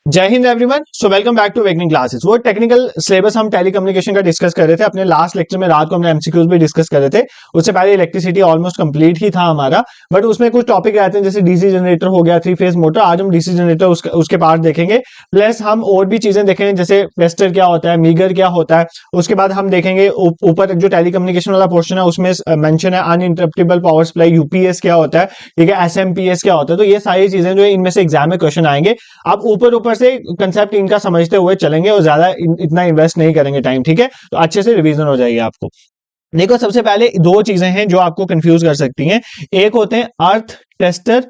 जय Hind everyone. So welcome back to वेगनिंग classes. वो टेक्निकल सिलेबस हम टेलीकम्युनिकेशन का डिस्कस कर रहे थे अपने लास्ट लेक्चर में। रात को हमने एमसीक्यूज भी डिस्कस कर रहे थे। उससे पहले इलेक्ट्रिसिटी ऑलमोस्ट कंप्लीट ही था हमारा, बट उसमें कुछ टॉपिक रहते हैं जैसे डीसी जनरेटर हो गया, थ्री फेज मोटर। आज हम डीसी जनरेटर उसके पार्ट देखेंगे, प्लस हम और भी चीजें देखेंगे जैसे टेस्टर क्या होता है, मीगर क्या होता है। उसके बाद हम देखेंगे ऊपर जो टेलीकम्युनिकेशन वाला पोर्शन है उसमें मेंशन है अनइंटरप्टेबल पावर सप्लाई, यूपीएस क्या होता है, ठीक है, एसएमपीएस क्या होता है। तो ये सारी चीजें जो है इनमें से एग्जाम में क्वेश्चन आएंगे। आप ऊपर ऊपर से कंसेप्ट इनका समझते हुए चलेंगे और ज्यादा इतना इन्वेस्ट नहीं करेंगे टाइम, ठीक है। तो अच्छे से रिवीजन हो जाएगी आपको। देखो, सबसे पहले दो चीजें हैं जो आपको कंफ्यूज कर सकती हैं। एक होते हैं अर्थ टेस्टर,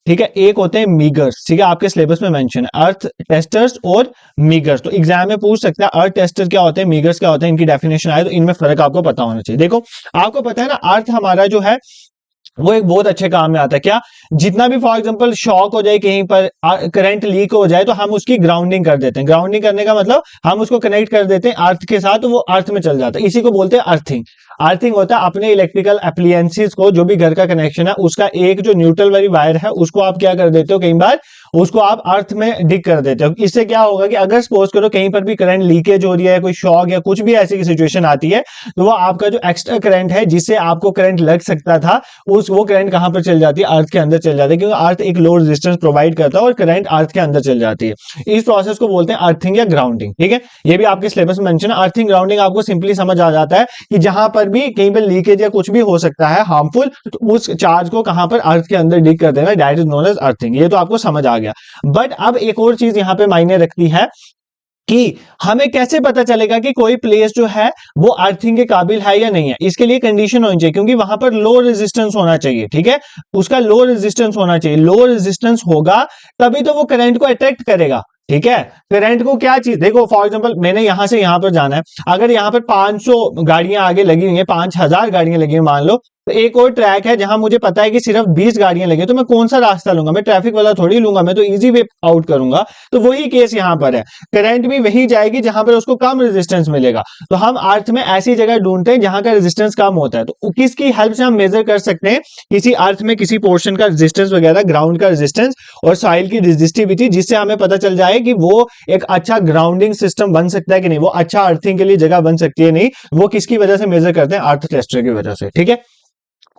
ठीक है, एक होते हैं मीगर्स, ठीक है। आपके सिलेबस में मेंशन है अर्थ टेस्टर्स और मीगर्स। तो एग्जाम में पूछ सकता है अर्थ टेस्टर क्या होते हैं, मीगर्स क्या होते हैं, इनकी डेफिनेशन आए तो इनमें फर्क आपको पता होना चाहिए। देखो, आपको पता है ना, अर्थ हमारा जो है वो एक बहुत अच्छे काम में आता है। क्या? जितना भी फॉर एग्जांपल शॉक हो जाए, कहीं पर करंट लीक हो जाए, तो हम उसकी ग्राउंडिंग कर देते हैं। ग्राउंडिंग करने का मतलब हम उसको कनेक्ट कर देते हैं अर्थ के साथ, तो वो अर्थ में चल जाता है। इसी को बोलते हैं अर्थिंग। अर्थिंग होता है अपने इलेक्ट्रिकल एप्लियंसेस को, जो भी घर का कनेक्शन है उसका एक जो न्यूट्रल वाली वायर है उसको आप क्या कर देते हो, कई बार उसको आप अर्थ में डिग कर देते हो। इससे क्या होगा कि अगर सपोज करो कहीं पर भी करंट लीकेज हो रही है, कोई शॉक या कुछ भी ऐसी सिचुएशन आती है, तो वो आपका जो एक्स्ट्रा करंट है जिससे आपको करंट लग सकता था, वो करंट कहां पर चल जाती है, अर्थ के अंदर चल जाती है, क्योंकि अर्थ एक लो रेजिस्टेंस प्रोवाइड करता है और करंट अर्थ के अंदर चल जाती है। इस प्रोसेस को बोलते हैं अर्थिंग या ग्राउंडिंग, ठीक है। ये भी आपके सिलेबस में मेंशन है। अर्थिंग ग्राउंडिंग आपको सिंपली समझ आ जाता है कि जहां पर भी कहीं पर लीकेज या कुछ भी हो सकता है हार्मफुल, तो उस चार्ज को कहां पर अर्थ के अंदर डिग कर देना, that is known as earthing. ये तो आपको समझ आ गया। बट अब एक और चीज यहां पे मायने रखती है कि हमें कैसे पता चलेगा कि कोई प्लेस जो है वो अर्थिंग के काबिल है या नहीं है। इसके लिए कंडीशन होनी चाहिए, क्योंकि वहां पर लो रेजिस्टेंस होना चाहिए, ठीक है। उसका लो रेजिस्टेंस होना चाहिए। लो रेजिस्टेंस होगा तभी तो वो करंट को अट्रैक्ट करेगा, ठीक है। करंट को क्या चीज, देखो फॉर एग्जांपल मैंने यहां से यहां पर जाना है, अगर यहां पर 500 गाड़ियां आगे लगी हुई है, 5000 गाड़ियां लगी हुई मान लो, तो एक और ट्रैक है जहां मुझे पता है कि सिर्फ 20 गाड़ियां लगी, तो मैं कौन सा रास्ता लूंगा? मैं ट्रैफिक वाला थोड़ी लूंगा, मैं तो इजी वे आउट करूंगा। तो वही केस यहां पर है, करंट भी वही जाएगी जहां पर उसको कम रेजिस्टेंस मिलेगा। तो हम अर्थ में ऐसी जगह ढूंढते हैं जहां का रेजिस्टेंस कम होता है। तो किसकी हेल्प से हम मेजर कर सकते हैं किसी अर्थ में किसी पोर्शन का रेजिस्टेंस वगैरह, ग्राउंड का रेजिस्टेंस और सॉइल की रेजिस्टिविटी, जिससे हमें पता चल जाए कि वो एक अच्छा ग्राउंडिंग सिस्टम बन सकता है कि नहीं, वो अच्छा अर्थिंग के लिए जगह बन सकती है नहीं। वो किसकी वजह से मेजर करते हैं? अर्थ टेस्टर की वजह से, ठीक है।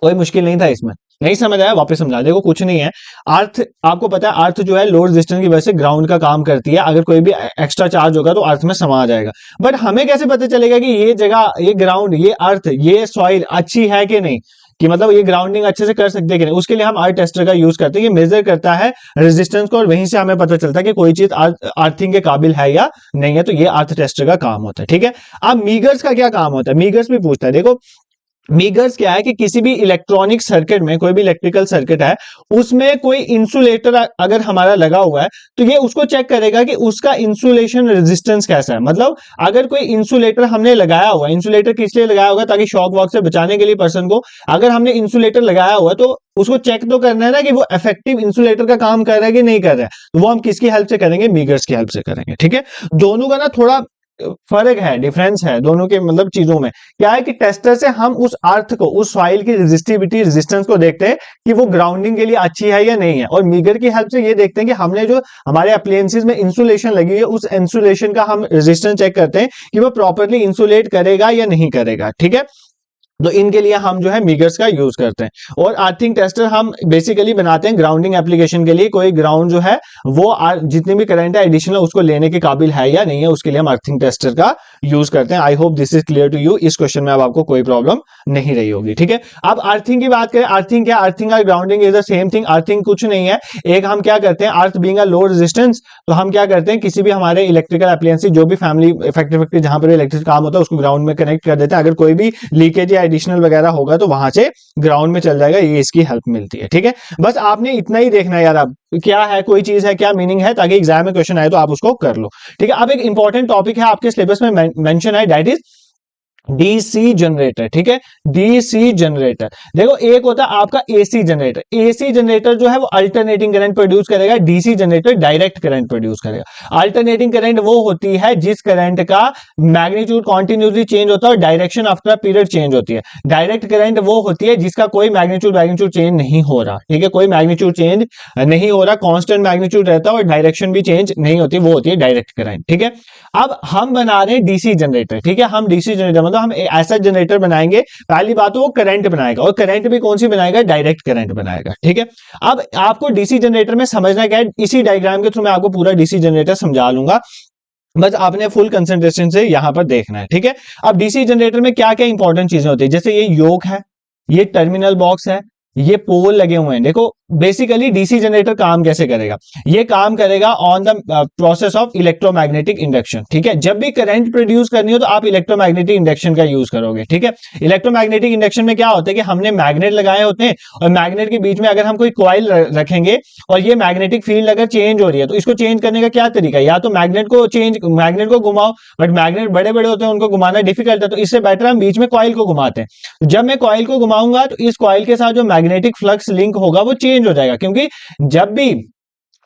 कोई मुश्किल नहीं था इसमें। नहीं समझ आया? वापस समझा। देखो, कुछ नहीं है। अर्थ आपको पता है, अर्थ जो है लोड रेजिस्टेंस की वजह से ग्राउंड का काम करती है। अगर कोई भी एक्स्ट्रा चार्ज होगा तो अर्थ में समा जाएगा। बट हमें कैसे पता चलेगा कि ये जगह, ये ग्राउंड, ये अर्थ, ये सॉइल अच्छी है कि नहीं, कि मतलब ये ग्राउंडिंग अच्छे से कर सकते हैं कि नहीं? उसके लिए हम अर्थ टेस्टर का यूज करते हैं। ये मेजर करता है रेजिस्टेंस को और वहीं से हमें पता चलता है कि कोई चीज अर्थिंग के काबिल है या नहीं है। तो ये अर्थ टेस्टर का काम होता है, ठीक है। अब मीगर्स का क्या काम होता है? मीगर्स भी पूछता है। देखो, मीगर्स क्या है कि किसी भी इलेक्ट्रॉनिक सर्किट में, कोई भी इलेक्ट्रिकल सर्किट है, उसमें कोई इंसुलेटर अगर हमारा लगा हुआ है, तो ये उसको चेक करेगा कि उसका इंसुलेशन रेजिस्टेंस कैसा है। मतलब अगर कोई इंसुलेटर हमने लगाया हुआ है, इंसुलेटर किस लिए लगाया होगा? ताकि शॉक वॉक से बचाने के लिए पर्सन को। अगर हमने इंसुलेटर लगाया हुआ है तो उसको चेक तो करना है ना कि वो इफेक्टिव इंसुलेटर का काम कर रहा है कि नहीं कर रहा है। तो वो हम किसकी हेल्प से करेंगे? मीगर्स की हेल्प से करेंगे, ठीक है। दोनों का ना थोड़ा फर्क है, डिफरेंस है दोनों के मतलब चीजों में। क्या है कि टेस्टर से हम उस अर्थ को, उस सॉइल की रेजिस्टिविटी, रेजिस्टेंस को देखते हैं कि वो ग्राउंडिंग के लिए अच्छी है या नहीं है। और मीगर की हेल्प से ये देखते हैं कि हमने जो हमारे अप्लायंसेस में इंसुलेशन लगी है, उस इंसुलेशन का हम रेजिस्टेंस चेक करते हैं कि वो प्रॉपर्ली इंसुलेट करेगा या नहीं करेगा, ठीक है। तो इनके लिए हम जो है मीगर्स का यूज करते हैं। और अर्थिंग टेस्टर हम बेसिकली बनाते हैं ग्राउंडिंग एप्लीकेशन के लिए। कोई ग्राउंड जो है वो जितने भी करंट है एडिशनल उसको लेने के काबिल है या नहीं है, उसके लिए हम अर्थिंग टेस्टर का यूज करते हैं। I hope this is clear to you. इस क्वेश्चन में अब आपको कोई प्रॉब्लम नहीं रही होगी, ठीक है। अब अर्थिंग की बात करें, अर्थिंग क्या? अर्थिंग और grounding is the same thing. Earthing कुछ नहीं है, एक हम क्या करते हैं, अर्थ बीइंग अ लो रेजिस्टेंस, तो हम क्या करते हैं किसी भी हमारे इलेक्ट्रिकल एप्लायंसेस, जो भी फैमिली इफेक्टिव जहां पर इलेक्ट्रिक काम होता है, उसको ग्राउंड में कनेक्ट कर देते हैं। अगर कोई भी लीकेज या एडिशनल वगैरह होगा तो वहां से ग्राउंड में चल जाएगा। ये इसकी हेल्प मिलती है, ठीक है। बस आपने इतना ही देखना है यार, अब क्या है, कोई चीज है, क्या मीनिंग है, ताकि एग्जाम में क्वेश्चन आए तो आप उसको कर लो, ठीक है। अब एक इंपॉर्टेंट टॉपिक है आपके सिलेबस में मेंशन है, दैट इज डीसी जनरेटर, ठीक है, डीसी जनरेटर। देखो एक होता है आपका एसी जनरेटर, एसी जनरेटर जो है वो अल्टरनेटिंग करंट प्रोड्यूस करेगा, DC generator direct current produce करेगा। अल्टरनेटिंग करंट वो होती है जिस करंट का मैग्नीट्यूड कॉन्टिन्यूसली चेंज होता है और डायरेक्शन आफ्टर पीरियड चेंज होती है। डायरेक्ट करंट वो होती है जिसका कोई मैग्नीट्यूड चेंज नहीं हो रहा, ठीक है, कोई मैग्नीट्यूड चेंज नहीं हो रहा, कांस्टेंट मैग्नीट्यूड रहता है और डायरेक्शन भी चेंज नहीं होती, वो होती है डायरेक्ट करंट, ठीक है। अब हम बना रहे हैं डीसी जनरेटर, ठीक है, हम डीसी जनरेटर मतलब हम ऐसा जनरेटर बनाएंगे, पहली बात तो वो करंट बनाएगा, और करंट भी कौन सी बनाएगा, डायरेक्ट करंट बनाएगा, ठीक है। अब आपको डीसी जनरेटर में समझना क्या है, इसी डायग्राम के थ्रू मैं आपको पूरा डीसी जनरेटर समझा लूंगा, बस आपने फुल कंसंट्रेशन से यहां पर देखना है, ठीक है। अब डीसी जनरेटर में क्या क्या इंपॉर्टेंट चीजें होती है, जैसे ये योक है, ये टर्मिनल बॉक्स है, ये पोल लगे हुए हैं। देखो बेसिकली डीसी जनरेटर काम कैसे करेगा, ये काम करेगा on the process of electromagnetic induction, ठीक है। जब भी करंट प्रोड्यूस करनी हो तो आप इलेक्ट्रोमैग्नेटिक इंडक्शन का यूज करोगे, ठीक है। इलेक्ट्रोमैग्नेटिक इंडक्शन में क्या होता है कि हमने मैग्नेट लगाए होते हैं और मैग्नेट के बीच में अगर हम कोई कॉइल रखेंगे और ये मैग्नेटिक फील्ड अगर चेंज हो रही है तो इसको चेंज करने का क्या तरीका है, या तो मैग्नेट को घुमाओ, बट मैग्नेट बड़े बड़े होते हैं, उनको घुमाना डिफिकल्ट है, तो इससे बेटर हम बीच में कॉइल को घुमाते हैं। जब मैं कॉइल को घुमाऊंगा तो इस कॉइल के साथ जो मैग्नेटिक फ्लक्स लिंक होगा वो चेंज हो जाएगा, क्योंकि जब भी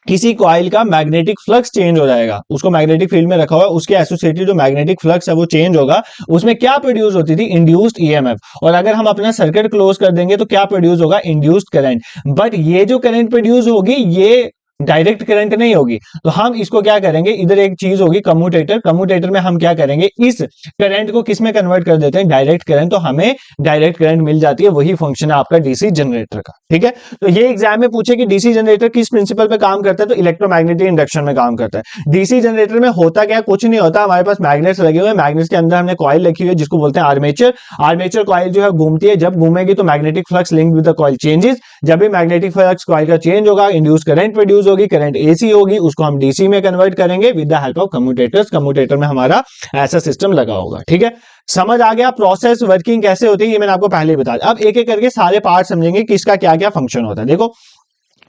किसी कॉइल का मैग्नेटिक फ्लक्स चेंज हो जाएगा, उसको मैग्नेटिक फील्ड में रखा हुआ है, उसके एसोसिएटेड जो मैग्नेटिक फ्लक्स है वो चेंज होगा, उसमें क्या प्रोड्यूस होती थी, इंड्यूस्ड ईएमएफ। और अगर हम अपना सर्किट क्लोज कर देंगे तो क्या प्रोड्यूस होगा, इंड्यूस्ड करंट। बट ये जो करंट प्रोड्यूस होगी ये डायरेक्ट करंट नहीं होगी, तो हम इसको क्या करेंगे, इधर एक चीज होगी कम्यूटेटर, कम्यूटेटर में हम क्या करेंगे, इस करंट को किस में कन्वर्ट कर देते हैं, डायरेक्ट करंट, तो हमें डायरेक्ट करंट मिल जाती है, वही फंक्शन है आपका डीसी जनरेटर का, ठीक है। तो ये एग्जाम में पूछे कि डीसी जनरेटर किस प्रिंसिपल पे काम करता है, तो इलेक्ट्रोमैग्नेटिक इंडक्शन में काम करता है। डीसी जनरेटर में होता क्या, कुछ नहीं होता, हमारे पास मैग्नेट्स लगे हुए हैं, मैग्नेट्स के अंदर हमने कॉइल रखी हुई है जिसको बोलते हैं आर्मेचर। आर्मेचर कॉइल जो है घूमती है, जब घूमेगी तो magnetic flux link with the coil changes, जब भी मैग्नेटिक फ्लक्स कॉइल का चेंज होगा इंड्यूस करंट प्रोड्यूस होगी, करंट एसी होगी, उसको हम डीसी में कन्वर्ट करेंगे with the help of commutators. Commutator में हमारा ऐसा सिस्टम लगा होगा, ठीक है। समझ आ गया प्रोसेस वर्किंग कैसे होती है, ये मैंने आपको पहले ही बता दिया। अब एक एक करके सारे पार्ट समझेंगे कि इसका क्या क्या फंक्शन होता है। देखो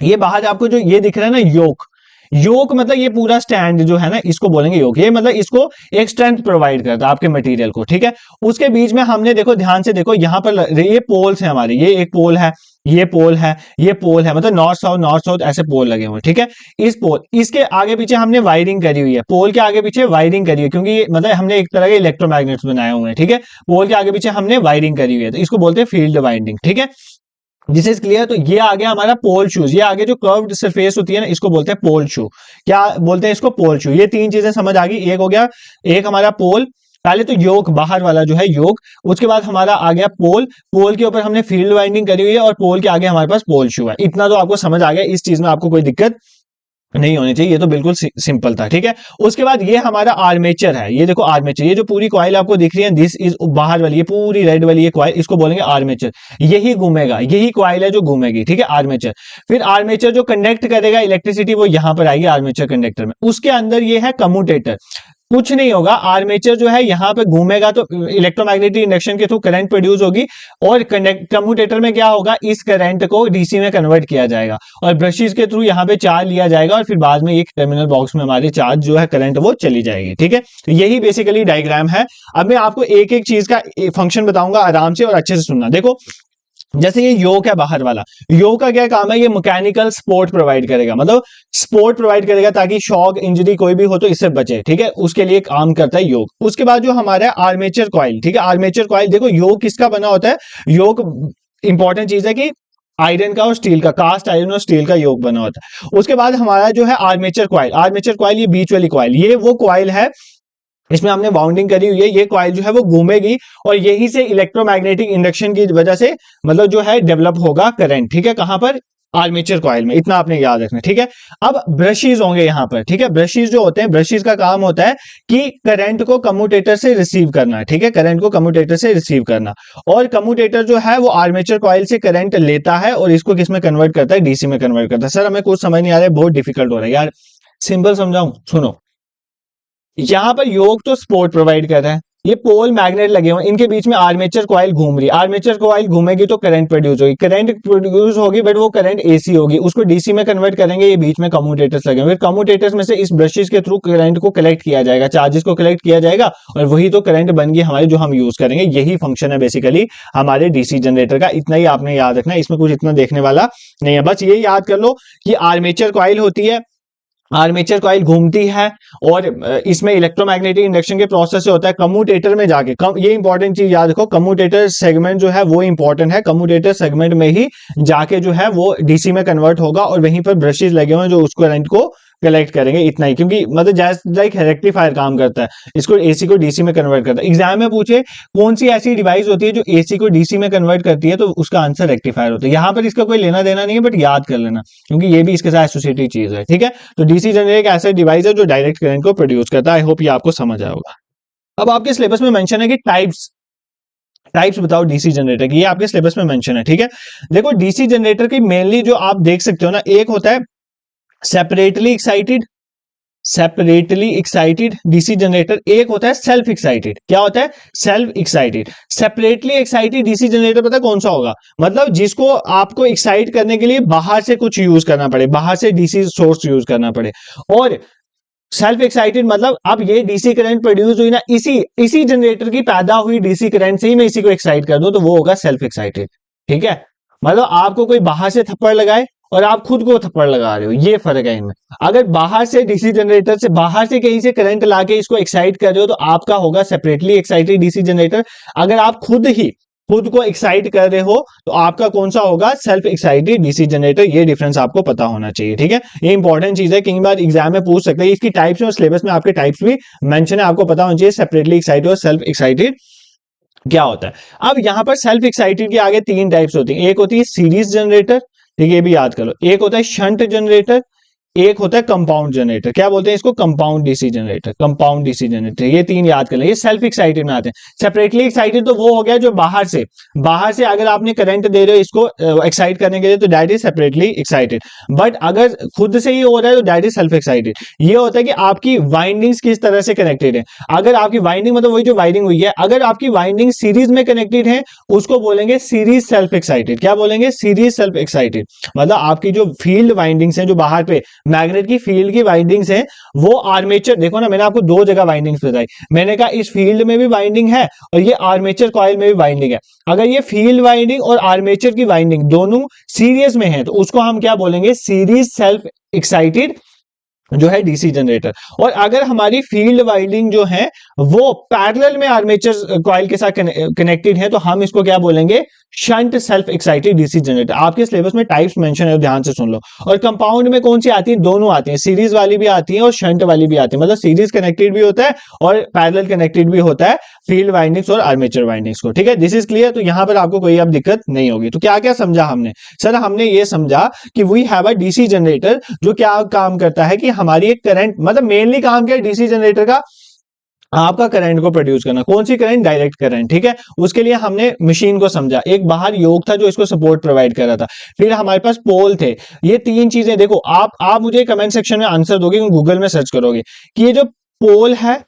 ये बाहर आपको जो ये दिख रहा है ना, योक, योक मतलब ये पूरा स्टैंड जो है ना इसको बोलेंगे योक, ये मतलब इसको एक स्ट्रेंथ प्रोवाइड करता है आपके मटेरियल को, ठीक है। उसके बीच में हमने देखो ध्यान से देखो यहां पर ये पोल्स है हमारे, ये एक पोल है, ये पोल है, ये पोल है, मतलब नॉर्थ साउथ ऐसे पोल लगे हुए हैं, ठीक है। इस पोल, इसके आगे पीछे हमने वायरिंग करी हुई है, पोल के आगे पीछे वायरिंग करी है, क्योंकि ये मतलब हमने एक तरह के इलेक्ट्रोमैग्नेट्स बनाए हुए हैं, ठीक है। पोल के आगे पीछे हमने वायरिंग करी हुई है, तो इसको बोलते हैं फील्ड वाइंडिंग, ठीक है। This is clear. तो ये आ गया हमारा पोल शूज, ये आगे जो कर्व्ड सरफेस होती है ना इसको बोलते हैं पोल शू, क्या बोलते हैं इसको, पोल शू। ये तीन चीजें समझ आ गई, एक हो गया, एक हमारा पोल, पहले तो योक बाहर वाला जो है योक, उसके बाद हमारा आ गया पोल, पोल के ऊपर हमने फील्ड वाइंडिंग करी हुई है और पोल के आगे हमारे पास पोल शू है। इतना तो आपको समझ आ गया, इस चीज में आपको कोई दिक्कत नहीं होनी चाहिए, ये तो बिल्कुल सिंपल था, ठीक है। उसके बाद ये हमारा आर्मेचर है, ये देखो आर्मेचर, ये जो पूरी कॉइल आपको दिख रही है दिस इज बाहर वाली, ये पूरी रेड वाली ये कॉइल, इसको बोलेंगे आर्मेचर। यही घूमेगा, यही कॉइल है जो घूमेगी, ठीक है, आर्मेचर। फिर आर्मेचर जो कंडक्ट करेगा इलेक्ट्रिसिटी वो यहां पर आएगी आर्मेचर कंडक्टर में। उसके अंदर ये है कम्यूटेटर, कुछ नहीं होगा, आर्मेचर जो है यहां पे घूमेगा तो इलेक्ट्रोमैग्नेटिक इंडक्शन के थ्रू करंट प्रोड्यूस होगी, और कम्यूटेटर में क्या होगा, इस करंट को डीसी में कन्वर्ट किया जाएगा और ब्रशेस के थ्रू यहां पे चार्ज लिया जाएगा और फिर बाद में एक टर्मिनल बॉक्स में हमारे चार्ज जो है करंट वो चली जाएगी, ठीक है। तो यही बेसिकली डायग्राम है। अब मैं आपको एक एक चीज का फंक्शन बताऊंगा आराम से और अच्छे से सुनना। देखो जैसे ये योक है बाहर वाला, योक का क्या काम है, ये मैकेनिकल सपोर्ट प्रोवाइड करेगा, मतलब सपोर्ट प्रोवाइड करेगा ताकि शॉक इंजरी कोई भी हो तो इससे बचे, ठीक है, उसके लिए काम करता है योक। उसके बाद जो हमारा आर्मेचर कॉइल, ठीक है, आर्मेचर कॉइल देखो योक किसका बना होता है, योक इंपॉर्टेंट चीज है कि आयरन का और स्टील का, कास्ट आयरन और स्टील का योग बना होता है। उसके बाद हमारा जो है आर्मेचर कॉइल, आर्मेचर कॉइल ये बीच वाली कॉइल, ये वो कॉइल है इसमें हमने बाउंडिंग करी हुई है, ये कॉइल जो है वो घूमेगी और यही से इलेक्ट्रोमैग्नेटिक इंडक्शन की वजह से मतलब जो है डेवलप होगा करंट, ठीक है, कहां पर, आर्मेचर कॉइल में। इतना आपने याद रखना, ठीक है। अब ब्रशेस होंगे यहां पर, ठीक है, ब्रशेस जो होते हैं, ब्रशेस का काम होता है कि करंट को कम्यूटेटर से रिसीव करना, ठीक है, करंट को कम्यूटेटर से रिसीव करना, और कम्यूटेटर जो है वो आर्मेचर कॉइल से करंट लेता है और इसको किस में कन्वर्ट करता है, डीसी में कन्वर्ट करता है। सर हमें कुछ समझ नहीं आ रहा है, बहुत डिफिकल्ट हो रहा है यार, सिंपल समझाऊं, सुनो। यहां पर योग तो सपोर्ट प्रोवाइड कर रहा है, ये पोल मैग्नेट लगे हुए, इनके बीच में आर्मेचर कॉइल घूम रही है, आर्मेचर कॉइल घूमेगी तो करंट प्रोड्यूस होगी, करंट प्रोड्यूस होगी बट वो करंट एसी होगी, उसको डीसी में कन्वर्ट करेंगे, ये बीच में कम्यूटेटर्स लगे हुए, कम्यूटेटर्स में से इस ब्रशेस के थ्रू करंट को कलेक्ट किया जाएगा, चार्जेस को कलेक्ट किया जाएगा और वही तो करंट बन गई हमारी जो हम यूज करेंगे। यही फंक्शन है बेसिकली हमारे डीसी जनरेटर का, इतना ही आपने याद रखना है, इसमें कुछ इतना देखने वाला नहीं है। बस ये याद कर लो कि आर्मेचर कॉइल होती है, आर्मेचर कॉइल घूमती है और इसमें इलेक्ट्रोमैग्नेटिक इंडक्शन के प्रोसेस से होता है कम्यूटेटर में जाके, ये इंपॉर्टेंट चीज याद रखो, कम्यूटेटर सेगमेंट जो है वो इंपॉर्टेंट है, कम्यूटेटर सेगमेंट में ही जाके जो है वो डीसी में कन्वर्ट होगा और वहीं पर ब्रशेस लगे हुए हैं जो उसको करंट को कलेक्ट करेंगे, इतना ही। क्योंकि मतलब जैसे लाइक रेक्टिफायर काम करता है, इसको एसी को डीसी में कन्वर्ट करता है। एग्जाम में पूछे कौन सी ऐसी डिवाइस होती है जो एसी को डीसी में कन्वर्ट करती है, तो उसका आंसर रेक्टिफायर होता है। यहां पर इसका कोई लेना देना नहीं है बट याद कर लेना क्योंकि ये भी इसके साथ एसोसिएटेड चीज है, ठीक है। तो डीसी जनरेटर एक ऐसा डिवाइस है जो डायरेक्ट करंट को प्रोड्यूस करता है। आई होप ये आपको समझ आया होगा। अब आपके सिलेबस में मेंशन है कि टाइप्स बताओ डीसी जनरेटर की, ये आपके सिलेबस में मेंशन है, ठीक है। देखो डीसी जनरेटर की मेनली जो आप देख सकते हो ना, एक होता है सेपरेटली एक्साइटेड डीसी जनरेटर, एक होता है सेल्फ एक्साइटेड। क्या होता है? Self excited. Separately excited DC generator पता कौन सा होगा? मतलब जिसको आपको एक्साइट करने के लिए बाहर से कुछ यूज करना पड़े, बाहर से डीसी सोर्स यूज करना पड़े। और सेल्फ एक्साइटेड मतलब अब ये डीसी करंट प्रोड्यूस हुई ना, इसी जनरेटर की पैदा हुई डीसी करंट से ही मैं इसी को एक्साइट कर दूं तो वो होगा सेल्फ एक्साइटेड, ठीक है। मतलब आपको कोई बाहर से थप्पड़ लगाए और आप खुद को थप्पड़ लगा रहे हो, ये फर्क है इनमें। अगर बाहर से डीसी जनरेटर से बाहर से कहीं से करंट लाके इसको एक्साइट कर रहे हो तो आपका होगा सेपरेटली एक्साइटेड डीसी जनरेटर। अगर आप खुद को एक्साइट कर रहे हो तो आपका कौन सा होगा? Self excited DC generator. ये डिफरेंस आपको पता होना चाहिए, ठीक है। ये इंपॉर्टेंट चीज है, कई बार एग्जाम में पूछ सकते हैं। इसकी टाइप्स और सिलेबस में आपके टाइप्स भी मेंशन है, आपको पता होना चाहिए सेपरेटली एक्साइटेड और सेल्फ एक्साइटेड क्या होता है। अब यहां पर सेल्फ एक्साइटेड के आगे तीन टाइप्स होती है, एक होती है सीरीज जनरेटर, ठीक है, ये भी याद कर लो। एक होता है शंट जनरेटर, एक होता है कंपाउंड जनरेटर। क्या बोलते हैं इसको? Compound DC generator, compound DC generator. ये तीन याद कर लें, ये सेल्फ एक्साइटेड में आते हैं। सेपरेटली एक्साइटेड तो वो हो गया जो बाहर से अगर आपने करंट दे रहे हो इसको एक्साइट करने के लिए तो that is separately excited. But अगर खुद से ही हो रहा है तो दैट इज सेल्फ एक्साइटेड। ये होता है कि आपकी वाइंडिंग्स किस तरह से कनेक्टेड है। अगर आपकी वाइंडिंग मतलब वही जो वायरिंग हुई है, अगर आपकी वाइंडिंग सीरीज में कनेक्टेड है उसको बोलेंगे सीरीज सेल्फ एक्साइटेड। क्या बोलेंगे? Series self excited. मतलब आपकी जो फील्ड वाइंडिंग्स है, जो बाहर पे मैग्नेट की फील्ड की वाइंडिंग्स है, वो आर्मेचर, देखो ना मैंने आपको दो जगह वाइंडिंग्स बताई, मैंने कहा इस फील्ड में भी वाइंडिंग है और ये आर्मेचर कॉइल में भी वाइंडिंग है। अगर ये फील्ड वाइंडिंग और आर्मेचर की वाइंडिंग दोनों सीरीज में है तो उसको हम क्या बोलेंगे? सीरीज सेल्फ एक्साइटेड जो है डीसी जनरेटर। और अगर हमारी फील्ड वाइंडिंग जो है वो पैरेलल में आर्मेचर कॉइल के साथ कनेक्टेड है तो हम इसको क्या बोलेंगे? Shunt self excited DC generator. आपके सिलेबस में टाइप्स मेंशन है, ध्यान से सुन लो। और कंपाउंड में कौन सी आती है? दोनों आती है, सीरीज वाली भी आती है और शंट वाली भी आती है। मतलब सीरीज कनेक्टेड भी होता है और पैरेलल कनेक्टेड भी होता है फील्ड वाइंडिंग्स और आर्मेचर वाइंडिंग्स को, ठीक है। This is clear. तो यहां पर आपको कोई अब दिक्कत नहीं होगी। तो क्या क्या समझा हमने? सर हमने ये समझा कि we have a DC generator जो क्या काम करता है कि हमारी एक करंट, मतलब मेनली काम क्या है डीसी जनरेटर का? आपका करंट को प्रोड्यूस करना। कौन सी करंट? डायरेक्ट करंट, ठीक है। उसके लिए हमने मशीन को समझा, एक बाहर योग था जो इसको सपोर्ट प्रोवाइड कर रहा था, फिर हमारे पास पोल थे। ये तीन चीजें देखो, आप मुझे कमेंट सेक्शन में आंसर दोगे, गूगल में सर्च करोगे कि ये जो पोल है,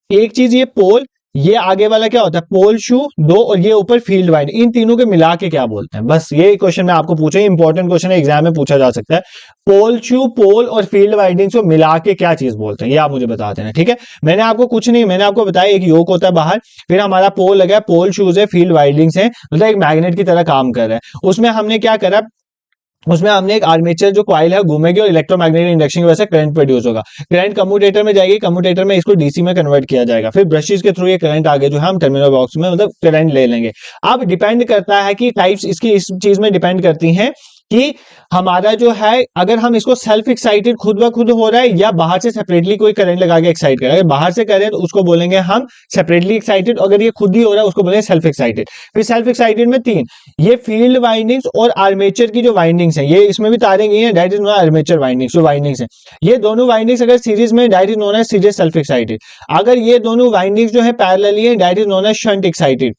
एक चीज ये पोल, ये आगे वाला क्या होता है? पोल शू दो, और ये ऊपर फील्ड वाइड, इन तीनों के मिला के क्या बोलते हैं? बस ये क्वेश्चन मैं आपको पूछा, इंपॉर्टेंट क्वेश्चन है, एग्जाम में पूछा जा सकता है। पोल शू, पोल और फील्ड वाइडिंग्स को मिला के क्या चीज बोलते हैं, ये आप मुझे बता देना, ठीक है। मैंने आपको कुछ नहीं, मैंने आपको बताया एक योक होता है बाहर, फिर हमारा पोल लगा है, पोल शूज है, फील्ड वाइडिंग्स है, मतलब एक मैग्नेट की तरह काम कर रहा है। उसमें हमने क्या करा? उसमें हमने एक आर्मेचर जो कॉइल है घूमेगी और इलेक्ट्रोमैग्नेटिक इंडक्शन की वजह से करंट प्रोड्यूस होगा। करंट कम्यूटेटर में जाएगी, कम्यूटेटर में इसको डीसी में कन्वर्ट किया जाएगा, फिर ब्रशेस के थ्रू ये करंट आगे जो है हम टर्मिनल बॉक्स में मतलब करंट ले लेंगे। अब डिपेंड करता है कि टाइप्स इसकी इस चीज में डिपेंड करती हैं कि हमारा जो है, अगर हम इसको सेल्फ एक्साइटेड खुद ब खुद हो रहा है या बाहर से सेपरेटली कोई करंट लगा के एक्साइट कर रहा है। अगर बाहर से करें तो उसको बोलेंगे हम सेपरेटली एक्साइटेड, अगर ये खुद ही हो रहा है उसको बोलेंगे सेल्फ एक्साइटेड। फिर सेल्फ एक्साइटेड में तीन, ये फील्ड वाइंडिंग्स और आर्मेचर की जो वाइंडिंग्स हैं, ये इसमें भी तारें गई हैं, that is known armature windings. जो वाइंडिंग्स हैं ये दोनों वाइंडिंग्स अगर सीरीज में, that is known as series self excited. अगर ये दोनों वाइंडिंग्स जो है पैरेलली है, that is known as shunt excited.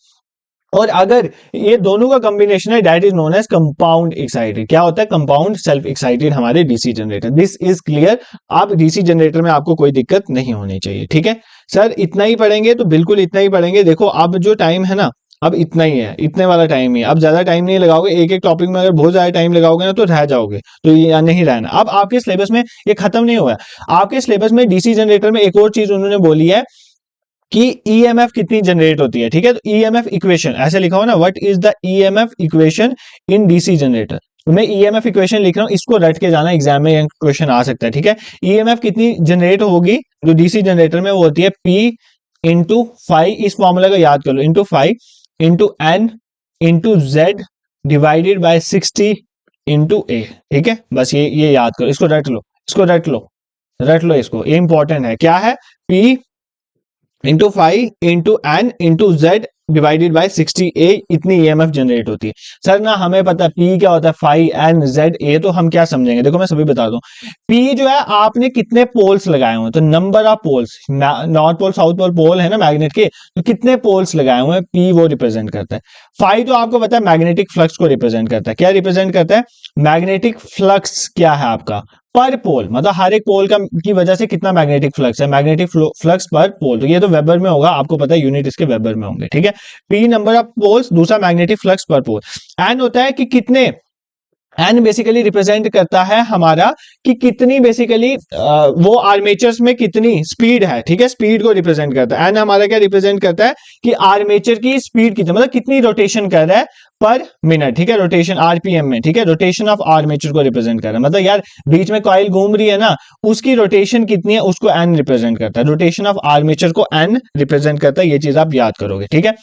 और अगर ये दोनों का कॉम्बिनेशन है, that is known as compound excited. क्या होता है? कंपाउंड सेल्फ एक्साइटेड हमारे DC generator. This is clear. आप डीसी जनरेटर में आपको कोई दिक्कत नहीं होनी चाहिए, ठीक है। सर इतना ही पढ़ेंगे तो बिल्कुल इतना ही पढ़ेंगे। देखो अब जो टाइम है ना, अब इतना ही है, इतने वाला टाइम ही है। अब ज्यादा टाइम नहीं लगाओगे, एक एक टॉपिक में अगर बहुत ज्यादा टाइम लगाओगे ना तो रह जाओगे, तो ये नहीं रहना। अब आपके सिलेबस में ये खत्म नहीं हुआ है, आपके सिलेबस में डीसी जनरेटर में एक और चीज उन्होंने बोली है कि ईएमएफ कितनी जनरेट होती है। ठीक है, तो ईएमएफ इक्वेशन ऐसे लिखा हो ना, what is the EMF equation in DC generator. मैं ईएमएफ इक्वेशन लिख रहा हूं, इसको रट के जाना, एग्जाम में ये क्वेश्चन आ सकता है। ठीक है, ईएमएफ कितनी जनरेट होगी जो डीसी जनरेटर में, वो होती है P इंटू 5, इस फॉर्मूला को याद कर लो, into 5 into N into Z divided by 60 into A. ठीक है, बस ये याद करो, इसको रट लो, इसको रट लो, रट लो इसको, ये इंपॉर्टेंट है। क्या है? P into 5 into N into Z divided by 60A, इतनी ईएमएफ जनरेट होती है। सर ना हमें पता है P क्या होता है, 5 N Z A, तो हम क्या समझेंगे? देखो मैं सभी बता दूं। P जो है, आपने कितने पोल्स लगाए हुए हैं, तो number of poles, north pole south pole pole है ना मैग्नेट के, तो कितने पोल्स लगाए हुए हैं, P वो रिप्रेजेंट करता है। 5 तो आपको पता है मैग्नेटिक फ्लक्स को रिप्रेजेंट करता है। क्या रिप्रेजेंट करता है? मैग्नेटिक फ्लक्स क्या है आपका पर पोल, मतलब हर एक पोल का की वजह से कितना मैग्नेटिक फ्लक्स है, मैग्नेटिक फ्लक्स पर पोल, तो ये तो वेबर में होगा, आपको पता है यूनिट इसके वेबर में होंगे। ठीक है, P नंबर ऑफ पोल्स, दूसरा मैग्नेटिक फ्लक्स पर पोल। एन होता है कि कितने, एन बेसिकली रिप्रेजेंट करता है हमारा कि कितनी बेसिकली वो आर्मेचर्स में कितनी स्पीड है। ठीक है, स्पीड को रिप्रेजेंट करता है। एन हमारा क्या रिप्रेजेंट करता है कि आर्मेचर की स्पीड कितनी, मतलब कितनी रोटेशन कर रहा है पर मिनट। ठीक है, रोटेशन आरपीएम में। ठीक है, रोटेशन ऑफ आर्मेचर को रिप्रेजेंट कर रहा है, मतलब यार बीच में कॉइल घूम रही है ना, उसकी रोटेशन कितनी है उसको एन रिप्रेजेंट करता है। रोटेशन ऑफ आर्मेचर को एन रिप्रेजेंट करता है, ये चीज आप याद करोगे। ठीक है,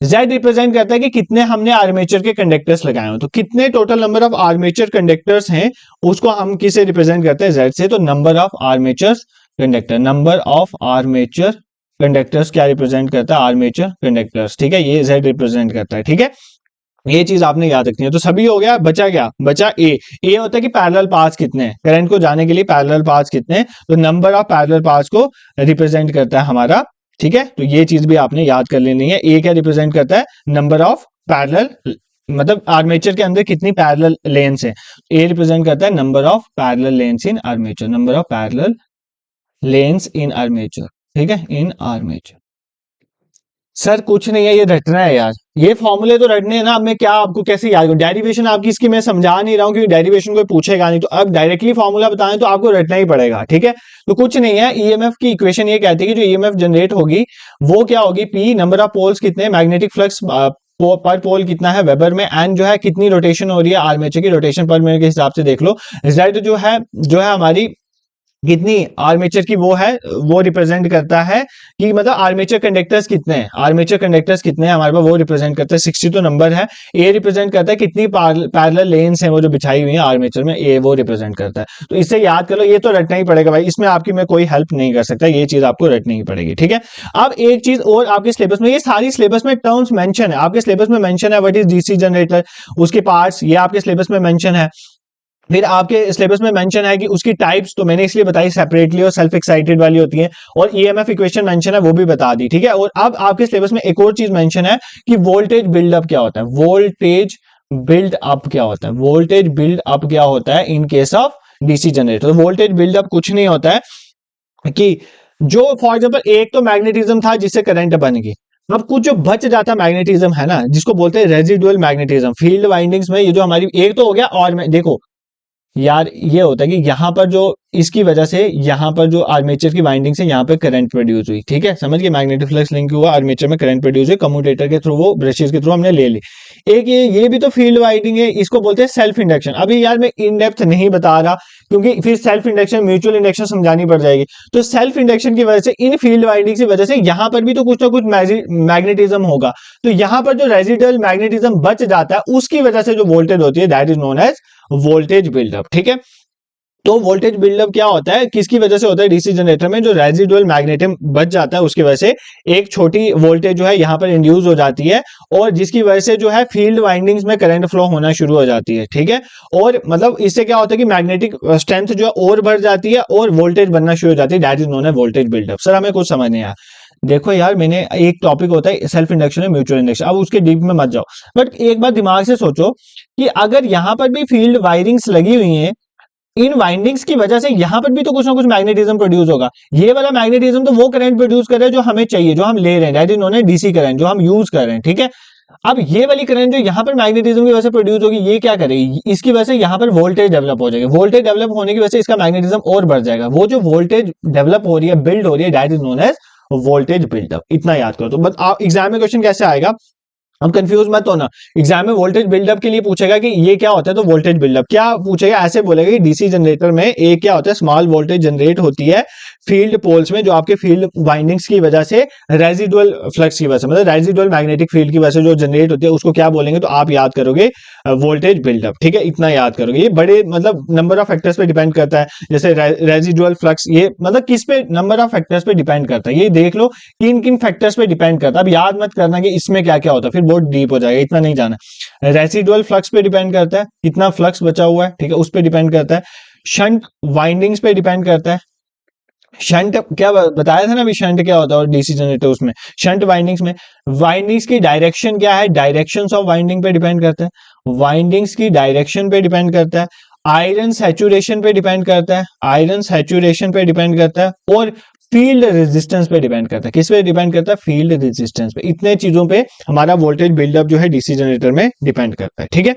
Z रिप्रेजेंट करता है कि कितने हमने आर्मेचर के कंडक्टर्स लगाए हो, तो कितने total number of armature conductors हैं उसको हम किसे रिप्रेजेंट करते हैं, Z से। तो number of armature conductor, number of armature conductors क्या रिप्रेजेंट करता है, आर्मेचर कंडक्टर्स। ठीक है, ये Z रिप्रेजेंट करता है। ठीक है, ये चीज आपने याद रखनी है। तो सभी हो गया, बचा क्या? बचा ए होता है कि पैरेलल पाथ्स कितने हैं, करंट को जाने के लिए पैरेलल पाथ्स कितने हैं, तो नंबर ऑफ पैरेलल पाथ्स को रिप्रेजेंट करता है हमारा। ठीक है, तो ये चीज भी आपने याद कर लेनी है। ए क्या रिप्रेजेंट करता है, नंबर ऑफ पैरेलल, मतलब आर्मेचर के अंदर कितनी पैरेलल लेन्स है, ए रिप्रेजेंट करता है number of parallel lens in armature, number of parallel lens in armature. ठीक है, इन आर्मेचर। सर कुछ नहीं है, ये रटना है यार, ये फॉर्मूले तो रटने हैं ना। अब मैं क्या आपको कैसे याद करूं, डेरिवेशन आपकी इसकी मैं समझा नहीं रहा हूं क्योंकि डेरिवेशन कोई पूछेगा नहीं, तो अब डायरेक्टली फॉर्मूला बताएं तो आपको रटना ही पड़ेगा। ठीक है, तो कुछ नहीं है, ईएमएफ की इक्वेशन ये कहती है कि जो ईएमएफ जनरेट होगी वो क्या होगी, पी नंबर ऑफ पोल्स कितने, मैग्नेटिक फ्लक्स पर पोल कितना है वेबर में, एन जो है कितनी रोटेशन हो रही है आर्मेचर की, रोटेशन पर मिनट के हिसाब से देख लो। जेड जो है हमारी कितनी आर्मेचर की वो है, वो रिप्रेजेंट करता है कि मतलब आर्मेचर कंडक्टर्स कितने हैं, आर्मेचर कंडक्टर्स कितने हैं हमारे पास, वो रिप्रेजेंट करता है 60 तो नंबर है। ए रिप्रेजेंट करता है कितनी पैरेलल लेन्स हैं वो जो बिछाई हुई है आर्मेचर में, ए वो रिप्रेजेंट करता है। तो इससे याद कर लो, ये तो रटना ही पड़ेगा भाई, इसमें आपकी मैं कोई हेल्प नहीं कर सकता, ये चीज आपको रटनी ही पड़ेगी। ठीक है, अब एक चीज और आपके सिलेबस में, ये सारी सिलेबस में टर्म्स मेंशन है, आपके सिलेबस में मेंशन है व्हाट इज डीसी जनरेटर, उसके पार्ट्स ये आपके सिलेबस में मेंशन है। फिर आपके सिलेबस में मेंशन है कि उसकी टाइप्स, तो मैंने इसलिए बताई सेपरेटली, और सेल्फ एक्साइटेड वाली होती है, और ईएमएफ इक्वेशन मेंशन है वो भी बता दी। ठीक है, और अब आपके सिलेबस में एक और चीज मेंशन है कि वोल्टेज बिल्डअप क्या होता है, वोल्टेज बिल्ड अप क्या होता है, वोल्टेज बिल्ड अप क्या होता है in case of DC generator. Voltage buildup कुछ नहीं होता है कि जो फॉर एग्जाम्पल एक तो मैग्नेटिज्म था जिससे करंट बन गई, अब कुछ जो बच जाता मैग्नेटिज्म है ना, जिसको बोलते हैं रेजिडुअल मैग्नेटिज्म, फील्ड वाइंडिंग्स में ये जो हमारी एक तो हो गया, और मैं देखो यार ये होता है कि यहां पर जो इसकी वजह से यहाँ पर जो आर्मेचर की वाइंडिंग से यहाँ पे करंट प्रोड्यूस हुई। ठीक है, समझ गए, मैग्नेटिक फ्लक्स लिंक हुआ, आर्मेचर में करंट प्रोड्यूस हुई, कम्यूटेटर के थ्रू, वो ब्रशेस के थ्रू हमने ले ली। एक ये भी तो फील्ड वाइंडिंग है, इसको बोलते हैं सेल्फ इंडक्शन। अभी यार मैं इन डेप्थ नहीं बता रहा क्योंकि फिर सेल्फ इंडक्शन म्यूचुअल इंडक्शन समझानी पड़ जाएगी। तो सेल्फ इंडक्शन की वजह से, इन फील्ड वाइंडिंग की वजह से यहाँ पर भी तो कुछ ना कुछ मैग्नेटिज्म होगा, तो यहाँ पर जो रेजिडुअल मैग्नेटिज्म बच जाता है उसकी वजह से जो वोल्टेज होती है that is known as voltage buildup. ठीक है, तो वोल्टेज बिल्डअप क्या होता है, किसकी वजह से होता है, डीसी जनरेटर में जो रेजिडुअल मैग्नेटिज्म बच जाता है उसकी वजह से एक छोटी वोल्टेज जो है यहाँ पर इंड्यूस हो जाती है, और जिसकी वजह से जो है फील्ड वाइंडिंग्स में करंट फ्लो होना शुरू हो जाती है। ठीक है, और मतलब इससे क्या होता है कि मैग्नेटिक स्ट्रेंथ जो है और बढ़ जाती है और वोल्टेज बनना शुरू हो जाती है, that is known as voltage buildup. Sir हमें कुछ समझ नहीं आया। देखो यार, मैंने एक टॉपिक होता है सेल्फ इंडक्शन और म्यूचुअल इंडक्शन, अब उसके डीप में मत जाओ, बट एक बार दिमाग से सोचो कि अगर यहां पर भी फील्ड वायरिंग्स लगी हुई हैं इन वाइंडिंग्स की वजह से यहां पर भी तो कुछ ना कुछ मैग्नेटिज्म प्रोड्यूस होगा। ये वाला मैग्नेटिज्म तो वो करंट प्रोड्यूस कर रहा है जो हमें चाहिए, जो हम ले रहे हैं, that is known as DC current, जो हम यूज कर रहे हैं, ठीक है। अब ये वाली करंट जो यहाँ पर मैग्नेटिज्म की वजह से प्रोड्यूस होगी, ये क्या करेगी, इसकी वजह से यहाँ पर वोल्टेज डेवलप हो जाएगी। वोल्टेज डेवलप होने की वजह से इसका मैग्नेटिज्म और बढ़ जाएगा। वो जो वोल्टेज डेवलप हो रही है, बिल्ड हो रही है, that is known as voltage buildup. इतना याद करो। तो बस आप एग्जाम में क्वेश्चन कैसे आएगा, हम कंफ्यूज मत होना। एग्जाम में वोल्टेज बिल्डअप के लिए पूछेगा कि ये क्या होता है, तो वोल्टेज बिल्डअप क्या पूछेगा, ऐसे बोलेगा कि डीसी जनरेटर में एक क्या होता है, स्मॉल वोल्टेज जनरेट होती है फील्ड पोल्स में, जो आपके फील्ड वाइंडिंग्स की वजह से, रेजिडुअल फ्लक्स की वजह से, मतलब रेजिडुअल मैग्नेटिक फील्ड की वजह से जो जनरेट होती है, उसको क्या बोलेंगे, तो आप याद करोगे वोल्टेज बिल्डअप, ठीक है। इतना याद करोगे। ये बड़े मतलब नंबर ऑफ फैक्टर्स पे डिपेंड करता है, जैसे रेजिडुअल फ्लक्स, ये मतलब किस पे, नंबर ऑफ फैक्टर्स पे डिपेंड करता है। ये देख लो किन किन फैक्टर्स पे डिपेंड करता है। अब याद मत करना कि इसमें क्या क्या होता है, फिर बहुत डीप हो जाएगा, इतना नहीं जाना। रेसिडुअल फ्लक्स पे डिपेंड करता है, कितना फ्लक्स बचा हुआ है, ठीक है, उस पे डिपेंड करता है। शंट वाइंडिंग्स पे डिपेंड करता है। शंट क्या बताया था ना अभी, शंट क्या होता है और डीसी जनरेटर, उसमें शंट वाइंडिंग्स में वाइंडिंग्स की डायरेक्शन क्या है, डायरेक्शंस ऑफ वाइंडिंग पे डिपेंड करता है। वाइंडिंग्स की डायरेक्शन पे डिपेंड करता है। आयरन सैचुरेशन पे डिपेंड करता है, आयरन सैचुरेशन पे डिपेंड करता है। और फील्ड रेजिस्टेंस पे डिपेंड करता है। किस पे डिपेंड करता है, फील्ड रेजिस्टेंस पे। इतने चीजों पे हमारा वोल्टेज बिल्डअप जो है डीसी जनरेटर में डिपेंड करता है, ठीक है।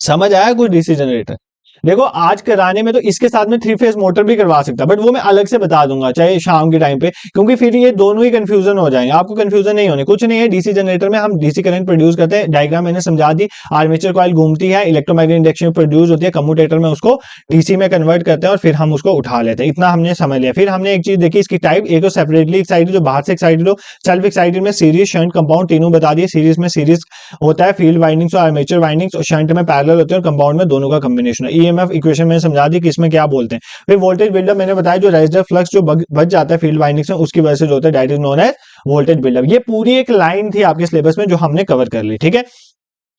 समझ आया कुछ डीसी जनरेटर। देखो आज कराने में तो इसके साथ में 3 फेज मोटर भी करवा सकता, बट वो मैं अलग से बता दूंगा, चाहे शाम के टाइम पे, क्योंकि फिर ये दोनों ही कंफ्यूजन हो जाएंगे। आपको कंफ्यूजन नहीं होने, कुछ नहीं है। डीसी जनरेटर में हम डीसी करंट प्रोड्यूस करते हैं, डायग्राम मैंने समझा दी। आर्मेचर कॉइल घूमती है, इलेक्ट्रोमैग्नेटिक इंडक्शन प्रोड्यूस होती है, कम्यूटेटर में उसको डीसी में कन्वर्ट करते हैं और फिर हम उसको उठा लेते हैं। इतना हमने समझ लिया। फिर हमने एक चीज देखी इसकी टाइप, एक तो सेपरेटली एक्साइटेड, जो बाहर से एक्साइटेड हो, सेल्फ एक्साइटेड में सीरीज, शंट, कंपाउंड, तीनों बता दिए। सीरीज में सीरीज होता है फील्ड वाइंडिंग्स और आर्मेचर वाइंडिंग्स, और शंट में पैरेलल होते हैं, और कंपाउंड में दोनों का कॉम्बिनेशन है। ईएमएफ इक्वेशन में समझा दी कि इसमें क्या बोलते हैं। फिर वोल्टेज बिल्डअप मैंने बताया, जो रेजिस्टर फ्लक्स जो बच जाता है फील्ड वाइंडिंग्स में, उसकी वजह से जो होता है that is known as voltage buildup. ये पूरी एक लाइन थी आपके सिलेबस में जो हमने कवर कर ली, ठीक है।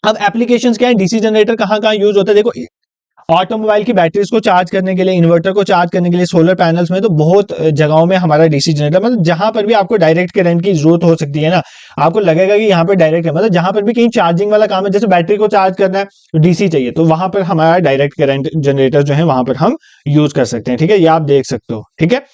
अब एप्लीकेशंस क्या है, डीसी जनरेटर कहां कहां यूज होता है, देखो ऑटोमोबाइल की बैटरीज को चार्ज करने के लिए, इन्वर्टर को चार्ज करने के लिए, सोलर पैनल्स में, तो बहुत जगहों में हमारा डीसी जनरेटर, मतलब जहां पर भी आपको डायरेक्ट करंट की जरूरत हो सकती है ना, आपको लगेगा कि यहाँ पर डायरेक्ट है, मतलब जहां पर भी कहीं चार्जिंग वाला काम है, जैसे बैटरी को चार्ज करना है तो डीसी चाहिए, तो वहां पर हमारा डायरेक्ट करंट जनरेटर जो है वहां पर हम यूज कर सकते हैं, ठीक है। ये आप देख सकते हो, ठीक है।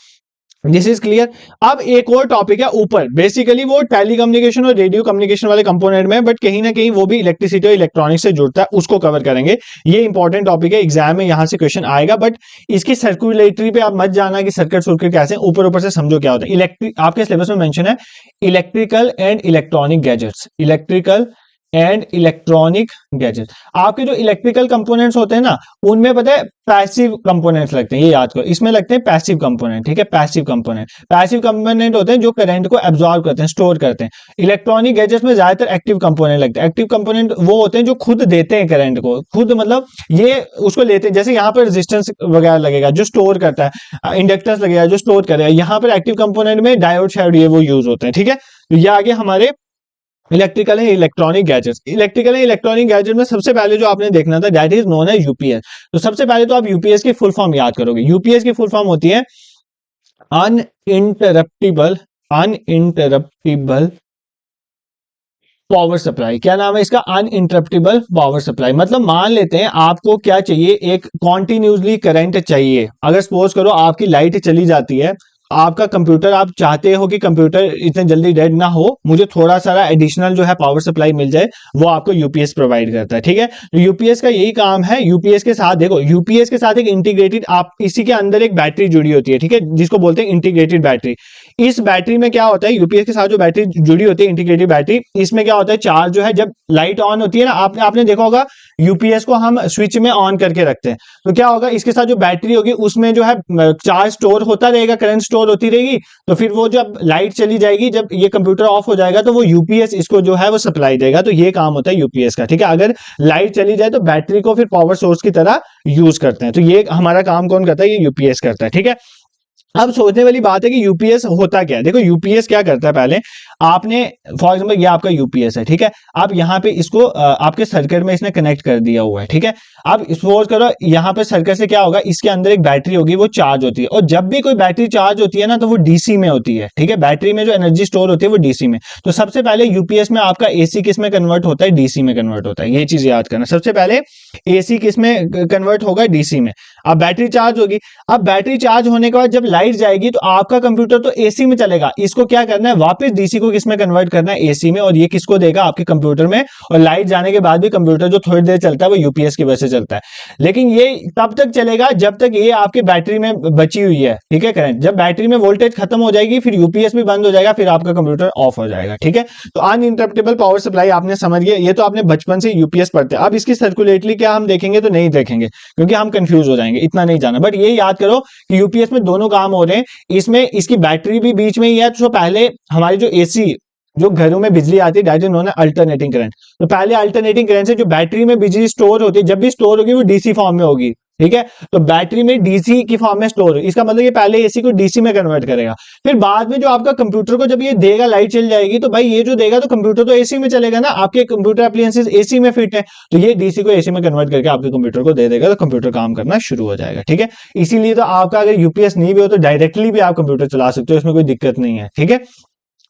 This is clear. अब एक और टॉपिक है ऊपर, बेसिकली वो टेलीकम्युनिकेशन और रेडियो कम्युनिकेशन वाले कंपोनेंट में, बट कहीं ना कहीं वो भी इलेक्ट्रिसिटी और इलेक्ट्रॉनिक्स से जुड़ता है, उसको कवर करेंगे। ये इंपॉर्टेंट टॉपिक है, एग्जाम में यहां से क्वेश्चन आएगा, बट इसकी सर्कुलेटरी पे आप मत जाना कि सर्किट सर्किट कैसे, ऊपर ऊपर से समझो क्या होता है। इलेक्ट्रिक आपके सिलेबस में मेंशन है electrical and electronic gadgets, electrical and electronic gadget. आपके जो इलेक्ट्रिकल कंपोनेंट्स होते हैं ना, उनमें पता है पैसिव कंपोनेंट्स लगते हैं, ये याद करो, इसमें लगते हैं पैसिव कंपोनेंट, ठीक है। पैसिव कंपोनेंट, पैसिव कंपोनेंट होते हैं जो करंट को एब्जॉर्ब करते हैं, स्टोर करते हैं। इलेक्ट्रॉनिक गैजेट्स में ज्यादातर एक्टिव कंपोनेंट लगते हैं। एक्टिव कंपोनेंट वो होते हैं जो खुद देते हैं करंट को, खुद मतलब ये उसको लेते हैं, जैसे यहाँ पर रेजिस्टेंस वगैरह लगेगा जो स्टोर करता है, इंडक्टेंस लगेगा जो स्टोर करेगा। यहाँ पर एक्टिव कंपोनेंट में डायोड शायोड ये वो यूज होते हैं, ठीक है। तो ये आगे हमारे electrical and electronic gadgets. Electrical and electronic gadget में सबसे पहले जो आपने देखना था that is known as UPS. तो सबसे पहले तो आप यूपीएस की फुल फॉर्म याद करोगे। यूपीएस की फुल फॉर्म होती है अनइंटरप्टिबल पावर सप्लाई। क्या नाम है इसका, अनइंटरप्टिबल पावर सप्लाई। मतलब मान लेते हैं आपको क्या चाहिए, एक कॉन्टिन्यूसली करंट चाहिए। अगर सपोज करो आपकी लाइट चली जाती है, आपका कंप्यूटर, आप चाहते हो कि कंप्यूटर इतने जल्दी डेड ना हो, मुझे थोड़ा सारा एडिशनल जो है पावर सप्लाई मिल जाए, वो आपको यूपीएस प्रोवाइड करता है, ठीक है। तो यूपीएस का यही काम है। यूपीएस के साथ देखो, यूपीएस के साथ एक इंटीग्रेटेड, आप इसी के अंदर एक बैटरी जुड़ी होती है, ठीक है, जिसको बोलते हैं इंटीग्रेटेड बैटरी। इस बैटरी में क्या होता है, यूपीएस के साथ जो बैटरी जुड़ी होती है इंटीग्रेटेड बैटरी, इसमें क्या होता है, चार्ज जो है जब लाइट ऑन होती है ना, आपने देखा होगा यूपीएस को हम स्विच में ऑन करके रखते हैं, तो क्या होगा, इसके साथ जो बैटरी होगी उसमें जो है चार्ज स्टोर होता रहेगा, करंट स्टोर होती रहेगी। तो फिर वो जब लाइट चली जाएगी, जब ये कंप्यूटर ऑफ हो जाएगा, तो वो यूपीएस इसको जो है वो सप्लाई देगा। तो ये काम होता है यूपीएस का, ठीक है। अगर लाइट चली जाए तो बैटरी को फिर पावर सोर्स की तरह यूज करते हैं। तो ये हमारा काम कौन करता है, ये यूपीएस करता है, ठीक है। अब सोचने वाली बात है कि यूपीएस होता क्या है। देखो यूपीएस क्या करता है, पहले आपने फॉर एग्जांपल ये आपका यूपीएस है, ठीक है। आप यहाँ पे इसको आपके सर्किट में इसने कनेक्ट कर दिया हुआ है, ठीक है। अब सपोज करो यहाँ पे सर्किट से क्या होगा, इसके अंदर एक बैटरी होगी, वो चार्ज होती है, और जब भी कोई बैटरी चार्ज होती है ना, तो वो डीसी में होती है, ठीक है। बैटरी में जो एनर्जी स्टोर होती है वो डीसी में। तो सबसे पहले यूपीएस में आपका एसी किस में कन्वर्ट होता है, डीसी में कन्वर्ट होता है। ये चीज याद करना, सबसे पहले एसी किस में कन्वर्ट होगा, डीसी में। अब बैटरी चार्ज होगी। अब बैटरी चार्ज होने के बाद जब लाइट जाएगी तो आपका कंप्यूटर तो एसी में चलेगा, इसको क्या करना है वापस डीसी को किसमें कन्वर्ट करना है, एसी में, और ये किसको देगा आपके कंप्यूटर में। और लाइट जाने के बाद भी कंप्यूटर जो थोड़ी देर चलता है वो यूपीएस की वजह से चलता है, लेकिन ये तब तक चलेगा जब तक ये आपके बैटरी में बची हुई है, ठीक है करंट। जब बैटरी में वोल्टेज खत्म हो जाएगी फिर यूपीएस भी बंद हो जाएगा, फिर आपका कंप्यूटर ऑफ हो जाएगा, ठीक है। तो अनइंटरप्टेबल पावर सप्लाई आपने समझ गया, ये तो आपने बचपन से यूपीएस पढ़ते हैं। अब इसकी सर्कुलेटली क्या हम देखेंगे तो नहीं देखेंगे क्योंकि हम कंफ्यूज हो जाएंगे, इतना नहीं जाना। बट ये याद करो कि यूपीएस में दोनों काम हो रहे हैं, इसमें इसकी बैटरी भी बीच में ही है। तो पहले हमारी जो एसी जो घरों में बिजली आती है that is known alternating current, तो पहले अल्टरनेटिंग करंट से जो बैटरी में बिजली स्टोर होती है, जब भी स्टोर होगी वो डीसी फॉर्म में होगी, ठीक है। तो बैटरी में डीसी की फॉर्म में स्टोर, इसका मतलब ये पहले एसी को डीसी में कन्वर्ट करेगा, फिर बाद में जो आपका कंप्यूटर को जब ये देगा, लाइट चल जाएगी तो भाई ये जो देगा तो कंप्यूटर तो एसी में चलेगा ना, आपके कंप्यूटर एप्लियंसेस एसी में फिट है, तो ये डीसी को एसी में कन्वर्ट करके आपके कंप्यूटर को दे देगा, तो कंप्यूटर काम करना शुरू हो जाएगा, ठीक है। इसीलिए तो आपका अगर यूपीएस नहीं भी हो तो डायरेक्टली भी आप कंप्यूटर चला सकते हो, इसमें कोई दिक्कत नहीं है, ठीक है।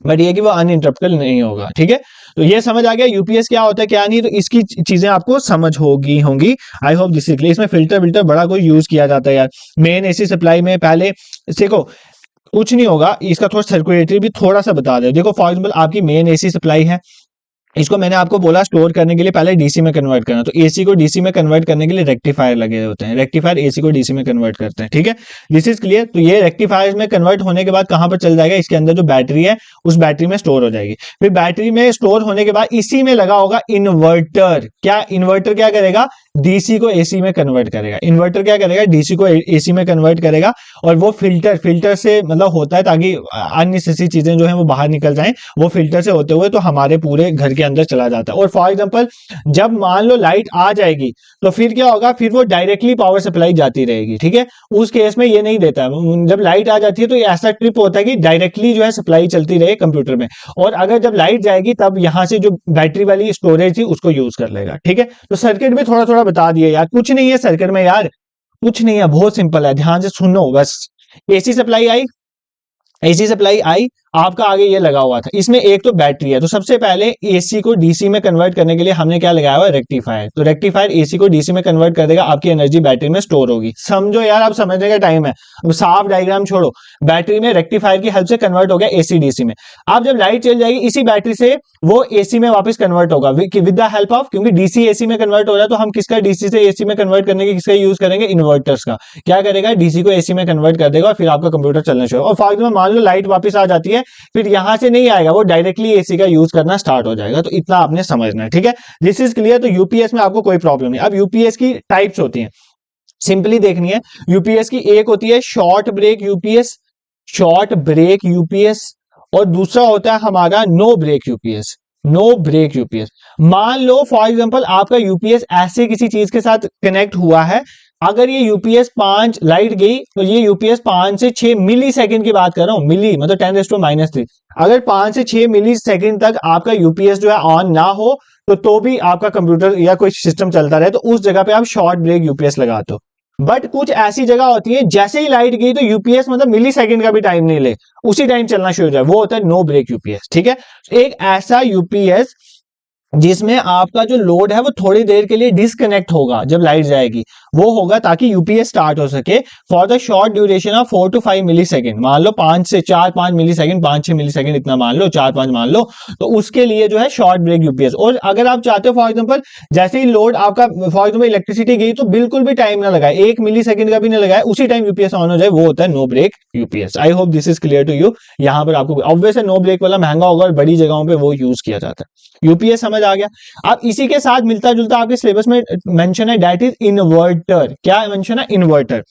बट ये कि वो अनइंटरप्टेबल नहीं होगा, ठीक है। तो ये समझ आ गया यूपीएस क्या होता है क्या नहीं, तो इसकी चीजें आपको समझ होंगी। आई होप दिस इज क्लियर। इसमें फिल्टर बड़ा कोई यूज किया जाता है यार। मेन एसी सप्लाई में पहले देखो कुछ नहीं होगा, इसका थोड़ा सर्कुलेटरी भी थोड़ा सा बता दे। देखो फॉर एग्जाम्पल आपकी मेन एसी सप्लाई है, इसको मैंने आपको बोला स्टोर करने के लिए पहले डीसी में कन्वर्ट करना, तो एसी को डीसी में कन्वर्ट करने के लिए रेक्टिफायर लगे होते हैं, रेक्टिफायर एसी को डीसी में कन्वर्ट करते हैं, ठीक है। This is clear. तो ये रेक्टिफायर में कन्वर्ट होने के बाद कहां पर चल जाएगा, इसके अंदर जो बैटरी है उस बैटरी में स्टोर हो जाएगी। फिर बैटरी में स्टोर होने के बाद इसी में लगा होगा इन्वर्टर। क्या इन्वर्टर क्या करेगा, डीसी को एसी में कन्वर्ट करेगा। इन्वर्टर क्या करेगा, डीसी को एसी में कन्वर्ट करेगा, और वो फिल्टर से मतलब होता है ताकि अननेसेसरी चीजें जो है वो बाहर निकल जाएं, वो फिल्टर से होते हुए तो हमारे पूरे घर के अंदर चला जाता है। और फॉर एग्जांपल जब मान लो लाइट आ जाएगी तो फिर क्या होगा, फिर वो डायरेक्टली पावर सप्लाई जाती रहेगी, ठीक है। उस केस में ये नहीं देता है, जब लाइट आ जाती है तो ये ऐसा ट्रिप होता है कि डायरेक्टली जो है सप्लाई चलती रहे कंप्यूटर में, और अगर जब लाइट जाएगी तब यहां से जो बैटरी वाली स्टोरेज थी उसको यूज कर लेगा, ठीक है। तो सर्किट भी थोड़ा थोड़ा बता दिए यार, कुछ नहीं है सर्किट में यार, कुछ नहीं है, बहुत सिंपल है, ध्यान से सुनो बस। AC supply I, AC supply I, आपका आगे ये लगा हुआ था, इसमें एक तो बैटरी है, तो सबसे पहले एसी को डीसी में कन्वर्ट करने के लिए हमने क्या लगाया हुआ है, रेक्टिफायर। तो रेक्टिफायर एसी को डीसी में कन्वर्ट कर देगा, आपकी एनर्जी बैटरी में स्टोर होगी। समझो यार, अब समझने का टाइम है, अब साफ डायग्राम छोड़ो। बैटरी में रेक्टिफायर की हेल्प से कन्वर्ट हो गया एसी डीसी में। अब जब लाइट चल जाएगी इसी बैटरी से वो एसी में वापस कन्वर्ट होगा विद द हेल्प ऑफ, क्योंकि डीसी एसी में कन्वर्ट हो रहा है तो हम किसका डीसी से एसी में कन्वर्ट करने के किसका यूज करेंगे, इन्वर्टर्स का। क्या करेगा, डीसी को एसी में कन्वर्ट कर देगा और फिर आपका कंप्यूटर चलना शुरू। और फॉर एग्जाम्पल मान लो लाइट वापस आ जाती है, फिर यहां से नहीं आएगा, वो डायरेक्टली एसी का यूज करना स्टार्ट हो जाएगा। तो इतना आपने समझना है, ठीक है। This is clear. तो यूपीएस में आपको कोई प्रॉब्लम नहीं। अब यूपीएस की टाइप्स होती हैं, सिंपली देखनी है। यूपीएस की एक होती है short break UPS, short break UPS, और दूसरा होता है हमारा no break UPS, no break UPS. मान लो फॉर एग्जांपल आपका यूपीएस ऐसे किसी चीज के साथ कनेक्ट हुआ है, अगर ये यूपीएस 5 लाइट गई तो ये यूपीएस 5 से 6 मिली सेकंड की बात कर रहा हूं, मिली मतलब 10⁻⁻3। अगर 5 से 6 मिली सेकंड तक आपका यूपीएस जो है ऑन ना हो तो भी आपका कंप्यूटर या कोई सिस्टम चलता रहे, तो उस जगह पे आप शॉर्ट ब्रेक यूपीएस लगाते हो। बट कुछ ऐसी जगह होती है जैसे ही लाइट गई तो यूपीएस मतलब मिली सेकंड का भी टाइम नहीं ले, उसी टाइम चलना शुरू हो जाए, वो होता है नो ब्रेक यूपीएस, ठीक है। एक ऐसा यूपीएस जिसमें आपका जो लोड है वो थोड़ी देर के लिए डिस्कनेक्ट होगा जब लाइट जाएगी, वो होगा ताकि यूपीएस स्टार्ट हो सके for the short duration of 4 to 5 millisecond. मान लो 5 से 4-5 मिली सेकेंड, 5-6 मिली सेकेंड इतना मान लो, 4-5 मान लो, तो उसके लिए जो है शॉर्ट ब्रेक यूपीएस। और अगर आप चाहते हो फॉर एग्जाम्पल जैसे ही लोड आपका फॉर एग्जाम्पल इलेक्ट्रिसिटी गई तो बिल्कुल भी टाइम ना लगाए, 1 मिली सेकेंड का भी ना लगाए, उसी टाइम यूपीएस ऑन हो जाए, वो होता है no break UPS. I hope this is clear to you. यहां पर आपको ऑब्वियस नो ब्रेक वाला महंगा होगा और बड़ी जगहों पर वो यूज किया जाता है। यूपीएस समझ आ गया। अब इसी के साथ मिलता जुलता आपके सिलेबस में मेंशन है, दैट इज इन्वर्टर। क्या मेंशन है, इन्वर्टर।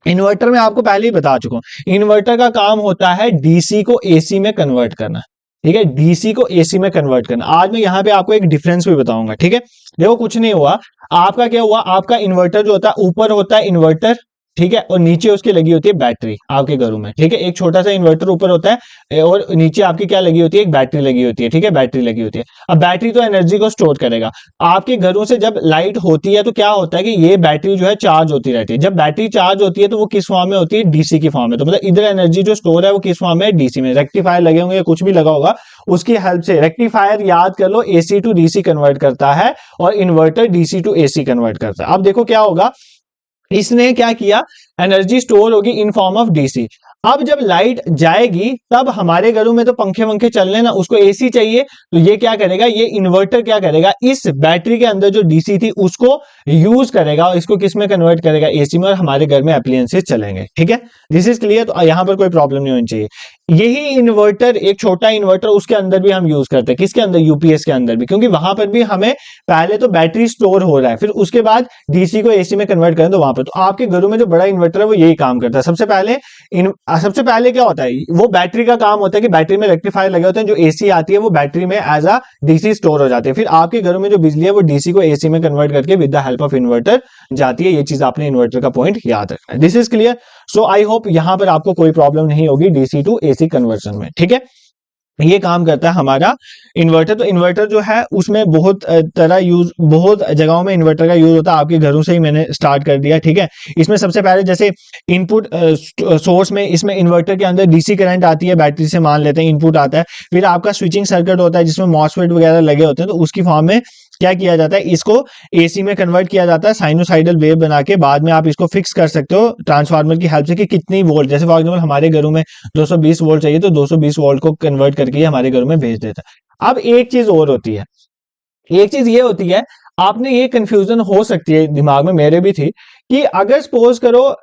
इन्वर्टर में आपको पहले ही बता चुका हूं, इन्वर्टर का काम होता है डीसी को एसी में कन्वर्ट करना, ठीक है, डीसी को एसी में कन्वर्ट करना। आज मैं यहां पे आपको एक डिफरेंस भी बताऊंगा, ठीक है। देखो कुछ नहीं हुआ, आपका क्या हुआ, आपका इन्वर्टर जो होता है ऊपर होता है इन्वर्टर, ठीक है, और नीचे उसकी लगी होती है बैटरी आपके घरों में, ठीक है। एक छोटा सा इन्वर्टर ऊपर होता है और नीचे आपकी क्या लगी होती है, एक बैटरी लगी होती है, ठीक है, बैटरी लगी होती है। अब बैटरी तो एनर्जी को स्टोर करेगा। आपके घरों से जब लाइट होती है तो क्या होता है कि ये बैटरी जो है चार्ज होती रहती है। जब बैटरी चार्ज होती है तो वो किस फॉर्म में होती है, डीसी की फॉर्म में। तो मतलब इधर एनर्जी जो स्टोर है वो किस फॉर्म में, डीसी में। रेक्टिफायर लगे होंगे, कुछ भी लगा होगा, उसकी हेल्प से रेक्टिफायर याद कर लो एसी टू डीसी कन्वर्ट करता है और inverter DC to AC convert करता है। अब देखो क्या होगा, इसने क्या किया, एनर्जी स्टोर होगी इन फॉर्म ऑफ डीसी। अब जब लाइट जाएगी तब हमारे घरों में तो पंखे वंखे चल रहे हैं ना, उसको एसी चाहिए, तो ये क्या करेगा, ये इन्वर्टर क्या करेगा, इस बैटरी के अंदर जो डीसी थी उसको यूज करेगा और इसको किस में कन्वर्ट करेगा, एसी में, और हमारे घर में अप्लायंसेस चलेंगे। ठीक है, दिस इज क्लियर। तो यहां पर कोई प्रॉब्लम नहीं होनी चाहिए। यही इन्वर्टर, एक छोटा इन्वर्टर, उसके अंदर भी हम यूज करते हैं, किसके अंदर, यूपीएस के अंदर भी, क्योंकि वहां पर भी हमें पहले तो बैटरी स्टोर हो रहा है, फिर उसके बाद डीसी को एसी में कन्वर्ट करें तो वहां पर, तो आपके घरों में जो बड़ा इन्वर्टर है वो यही काम करता है। सबसे पहले क्या होता है, वो बैटरी का काम होता है कि बैटरी में रेक्टिफायर लगे होते हैं, जो एसी आती है वो बैटरी में एज अ डीसी स्टोर हो जाती है, फिर आपके घरों में जो बिजली है वो डीसी को एसी में कन्वर्ट करके with the help of inverter जाती है। ये चीज आपने इन्वर्टर का पॉइंट याद रखना है। This is clear. So I hope यहां पर आपको कोई प्रॉब्लम नहीं होगी डीसी टू एसी कन्वर्जन में। ठीक है, ये काम करता है हमारा इन्वर्टर। तो इन्वर्टर जो है उसमें बहुत बहुत जगहों में इन्वर्टर का यूज होता है। आपके घरों से ही मैंने स्टार्ट कर दिया। ठीक है, इसमें सबसे पहले जैसे इनपुट सोर्स में, इसमें इन्वर्टर के अंदर डीसी करंट आती है, बैटरी से मान लेते हैं, इनपुट आता है, फिर आपका स्विचिंग सर्किट होता है जिसमें मॉसफेट वगैरह लगे होते हैं, तो उसकी फॉर्म में क्या किया जाता है, इसको एसी में कन्वर्ट किया जाता है साइनोसाइडल वेव बना के। बाद में आप इसको फिक्स कर सकते हो ट्रांसफार्मर की हेल्प से कि कितनी वोल्ट, जैसे फॉर एग्जांपल हमारे घरों में 220 वोल्ट चाहिए तो 220 वोल्ट को कन्वर्ट करके हमारे घरों में भेज देता है। अब एक चीज और होती है, एक चीज ये होती है, आपने ये कंफ्यूजन हो सकती है दिमाग में, मेरे भी थी, कि अगर सपोज करो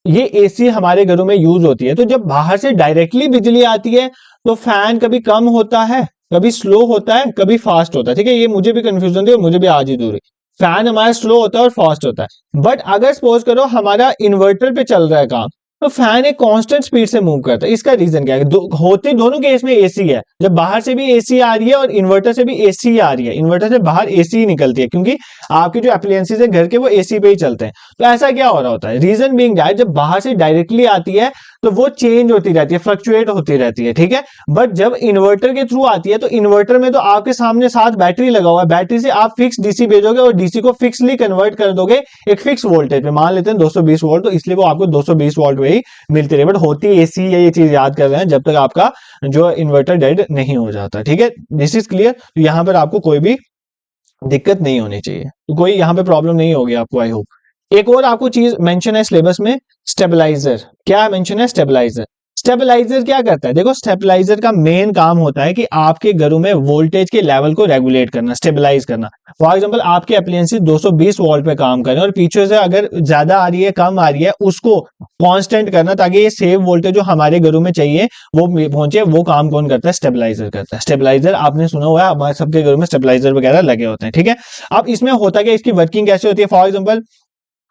ये एसी हमारे घरों में यूज होती है, तो जब बाहर से डायरेक्टली बिजली आती है तो फैन कभी कम होता है, कभी स्लो होता है, कभी फास्ट होता है। ठीक है, ये मुझे भी कंफ्यूजन थी और मुझे भी आज ही दूर है। फैन हमारा स्लो होता है और फास्ट होता है, बट अगर सपोज करो हमारा इन्वर्टर पे चल रहा है काम, तो फैन एक कांस्टेंट स्पीड से मूव करता है। इसका रीजन क्या है, होते दोनों केस में एसी है, जब बाहर से भी एसी आ रही है और इन्वर्टर से भी एसी आ रही है, इन्वर्टर से बाहर एसी ही निकलती है, क्योंकि आपके जो एप्लायंसेस है घर के वो एसी पे ही चलते हैं। तो ऐसा क्या हो रहा होता है, रीजन बीइंग दैट जब बाहर से डायरेक्टली आती है तो वो चेंज होती रहती है, फ्लक्चुएट होती रहती है। ठीक है, बट जब इन्वर्टर के थ्रू आती है तो इन्वर्टर में तो आपके सामने साथ बैटरी लगा हुआ है, बैटरी से आप फिक्स डीसी भेजोगे और डीसी को फिक्सली कन्वर्ट कर दोगे एक फिक्स वोल्टेज में, मान लेते हैं 220 वोल्ट, तो इसलिए वो आपको 220 वोल्ट में ही मिलती रही, बट होती एसी है। ये चीज याद कर रहे हैं जब तक आपका जो इन्वर्टर डेड नहीं हो जाता। ठीक है, दिस इज क्लियर। तो यहां पर आपको कोई भी दिक्कत नहीं होनी चाहिए, तो कोई यहां पे प्रॉब्लम नहीं होगी आपको, आई होप। एक और आपको चीज मेंशन है सिलेबस में, स्टेबलाइजर। क्या मेंशन है, स्टेबलाइजर। स्टेबलाइजर क्या करता है, देखो स्टेबलाइजर का मेन काम होता है कि आपके घरों में वोल्टेज के लेवल को रेगुलेट करना, स्टेबलाइज करना। फॉर एग्जांपल आपके अप्लायंसेस 220 वोल्ट पे काम कर रहे हैं और पीछे से अगर ज्यादा आ रही है, कम आ रही है, उसको कांस्टेंट करना, ताकि ये सेम वोल्टेज जो हमारे घरों में चाहिए वो पहुंचे। वो काम कौन करता है, स्टेबलाइजर करता है। स्टेबलाइजर आपने सुना हुआ है, हमारे सबके घरों में स्टेबलाइजर वगैरह लगे होते हैं। ठीक है, अब इसमें होता क्या, इसकी वर्किंग कैसे होती है, फॉर एग्जांपल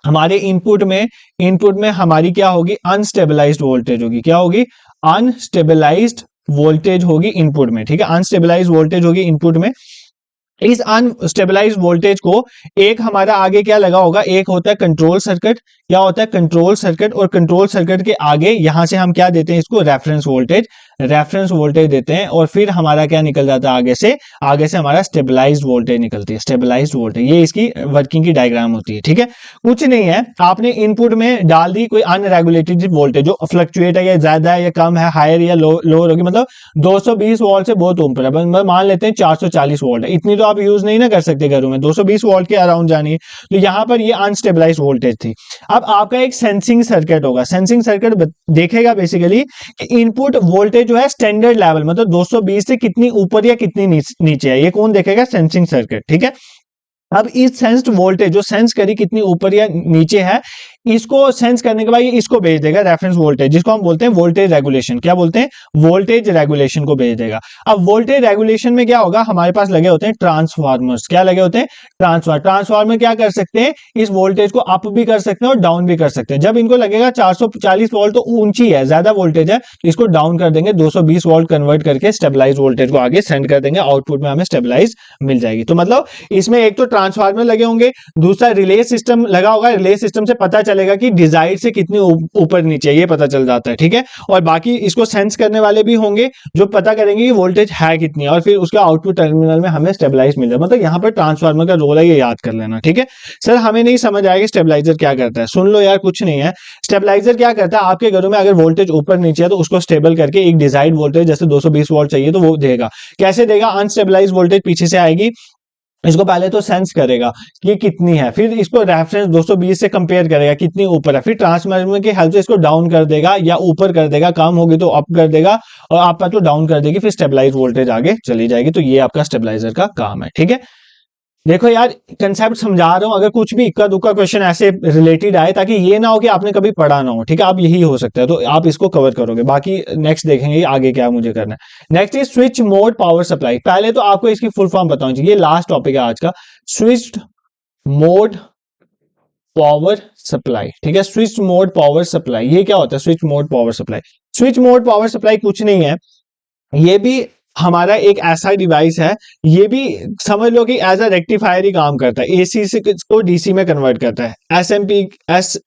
हमारे इनपुट में हमारी क्या होगी, अनस्टेबलाइज्ड वोल्टेज होगी। क्या होगी, अनस्टेबलाइज्ड वोल्टेज होगी इनपुट में। ठीक है, अनस्टेबलाइज्ड वोल्टेज होगी इनपुट में। इस अनस्टेबलाइज्ड वोल्टेज को एक हमारा आगे क्या लगा होगा, एक होता है कंट्रोल सर्किट। क्या होता है, कंट्रोल सर्किट। और कंट्रोल सर्किट के आगे यहां से हम क्या देते हैं, इसको रेफरेंस वोल्टेज देते हैं। और फिर हमारा क्या निकल जाता है, आगे से हमारा स्टेबलाइज्ड वोल्टेज निकलती है, स्टेबलाइज्ड वोल्टेज। ये इसकी वर्किंग की डायग्राम होती है। ठीक है, कुछ नहीं है, आपने इनपुट में डाल दी कोई अनरेगुलेटेड वोल्टेज जो फ्लक्चुएट है, या ज्यादा है या कम है, हायर या लोअर होगी, मतलब 220 वोल्ट से बहुत ऊपर है, मान लेते हैं 440 वोल्ट है, इतनी तो आप यूज नहीं ना कर सकते घरों में, 220 वोल्ट के अराउंड जानी है। तो यहां पर ये अनस्टेबलाइज्ड वोल्टेज थी। अब आपका एक सेंसिंग सर्किट होगा, सेंसिंग सर्किट देखेगा बेसिकली इनपुट वोल्टेज जो है स्टैंडर्ड लेवल, मतलब 220 से कितनी ऊपर या कितनी नीचे है, ये कौन देखेगा, सेंसिंग सर्किट। ठीक है, अब इस सेंस्ड वोल्टेज जो सेंस करी कितनी ऊपर या नीचे है, इसको सेंस करने के बाद ये इसको भेज देगा रेफरेंस वोल्टेज, जिसको हम बोलते हैं वोल्टेज रेगुलेशन। क्या बोलते हैं, वोल्टेज रेगुलेशन को भेज देगा। अब वोल्टेज रेगुलेशन में क्या होगा, हमारे पास लगे होते हैं ट्रांसफार्मर्स। क्या लगे होते हैं, ट्रांसफार्मर क्या कर सकते हैं, इस वोल्टेज को अप भी कर सकते हैं और डाउन भी कर सकते हैं। जब इनको लगेगा 440 वोल्ट तो ऊंची है, ज्यादा वोल्टेज है, तो इसको डाउन कर देंगे, 220 वोल्ट कन्वर्ट करके स्टेबलाइज वोल्टेज को आगे सेंड कर देंगे, आउटपुट में हमें स्टेबलाइज मिल जाएगी। तो मतलब इसमें एक तो ट्रांसफार्मर लगे होंगे, दूसरा रिले सिस्टम लगा होगा, रिले सिस्टम से पता चलेगा कि डिजाइर से कितनी ऊपर नीचे, ये पता चल जाता है। ठीक है, और बाकी इसको सेंस करने वाले भी होंगे जो पता करेंगे कि वोल्टेज है कितनी है, और फिर उसके आउटपुट टर्मिनल में हमें स्टेबलाइज मिल जाए। मतलब यहां पर ट्रांसफार्मर का रोल है, ये याद कर लेना। ठीक है, सर हमें नहीं समझ आएगा स्टेबलाइजर क्या करता है, सुन लो यार, कुछ नहीं है। स्टेबलाइजर क्या करता है, आपके घरों में अगर वोल्टेज ऊपर नीचे है तो उसको स्टेबल करके एक डिजाइर्ड वोल्टेज, जैसे 220 वोल्ट चाहिए तो वो देगा। कैसे देगा, अनस्टेबलाइज वोल्टेज पीछे से आएगी, इसको पहले तो सेंस करेगा कि कितनी है, फिर इसको रेफरेंस 220 से कंपेयर करेगा कितनी ऊपर है, फिर ट्रांसफार्मर की हेल्प से इसको डाउन कर देगा या ऊपर कर देगा, कम होगी तो अप कर देगा और आपका तो डाउन कर देगी, फिर स्टेबलाइज वोल्टेज आगे चली जाएगी। तो ये आपका स्टेबलाइजर का काम है। ठीक है, देखो यार कंसेप्ट समझा रहा हूं, अगर कुछ भी इक्का दुक्का क्वेश्चन ऐसे रिलेटेड आए ताकि ये ना हो कि आपने कभी पढ़ा ना हो, ठीक है, आप यही हो सकता है तो आप इसको कवर करोगे। बाकी नेक्स्ट देखेंगे आगे क्या मुझे करना है। Next is switch mode power supply. पहले तो आपको इसकी फुल फॉर्म बताऊं, ये लास्ट टॉपिक है आज का, स्विच मोड पावर सप्लाई। ठीक है, स्विच मोड पावर सप्लाई ये क्या होता है? Switch mode power supply, switch mode power supply कुछ नहीं है, ये भी हमारा एक ऐसा डिवाइस है, ये भी समझ लो कि एज अ रेक्टिफायर ही काम करता है, एसी से को डीसी में कन्वर्ट करता है। एसएमपीएस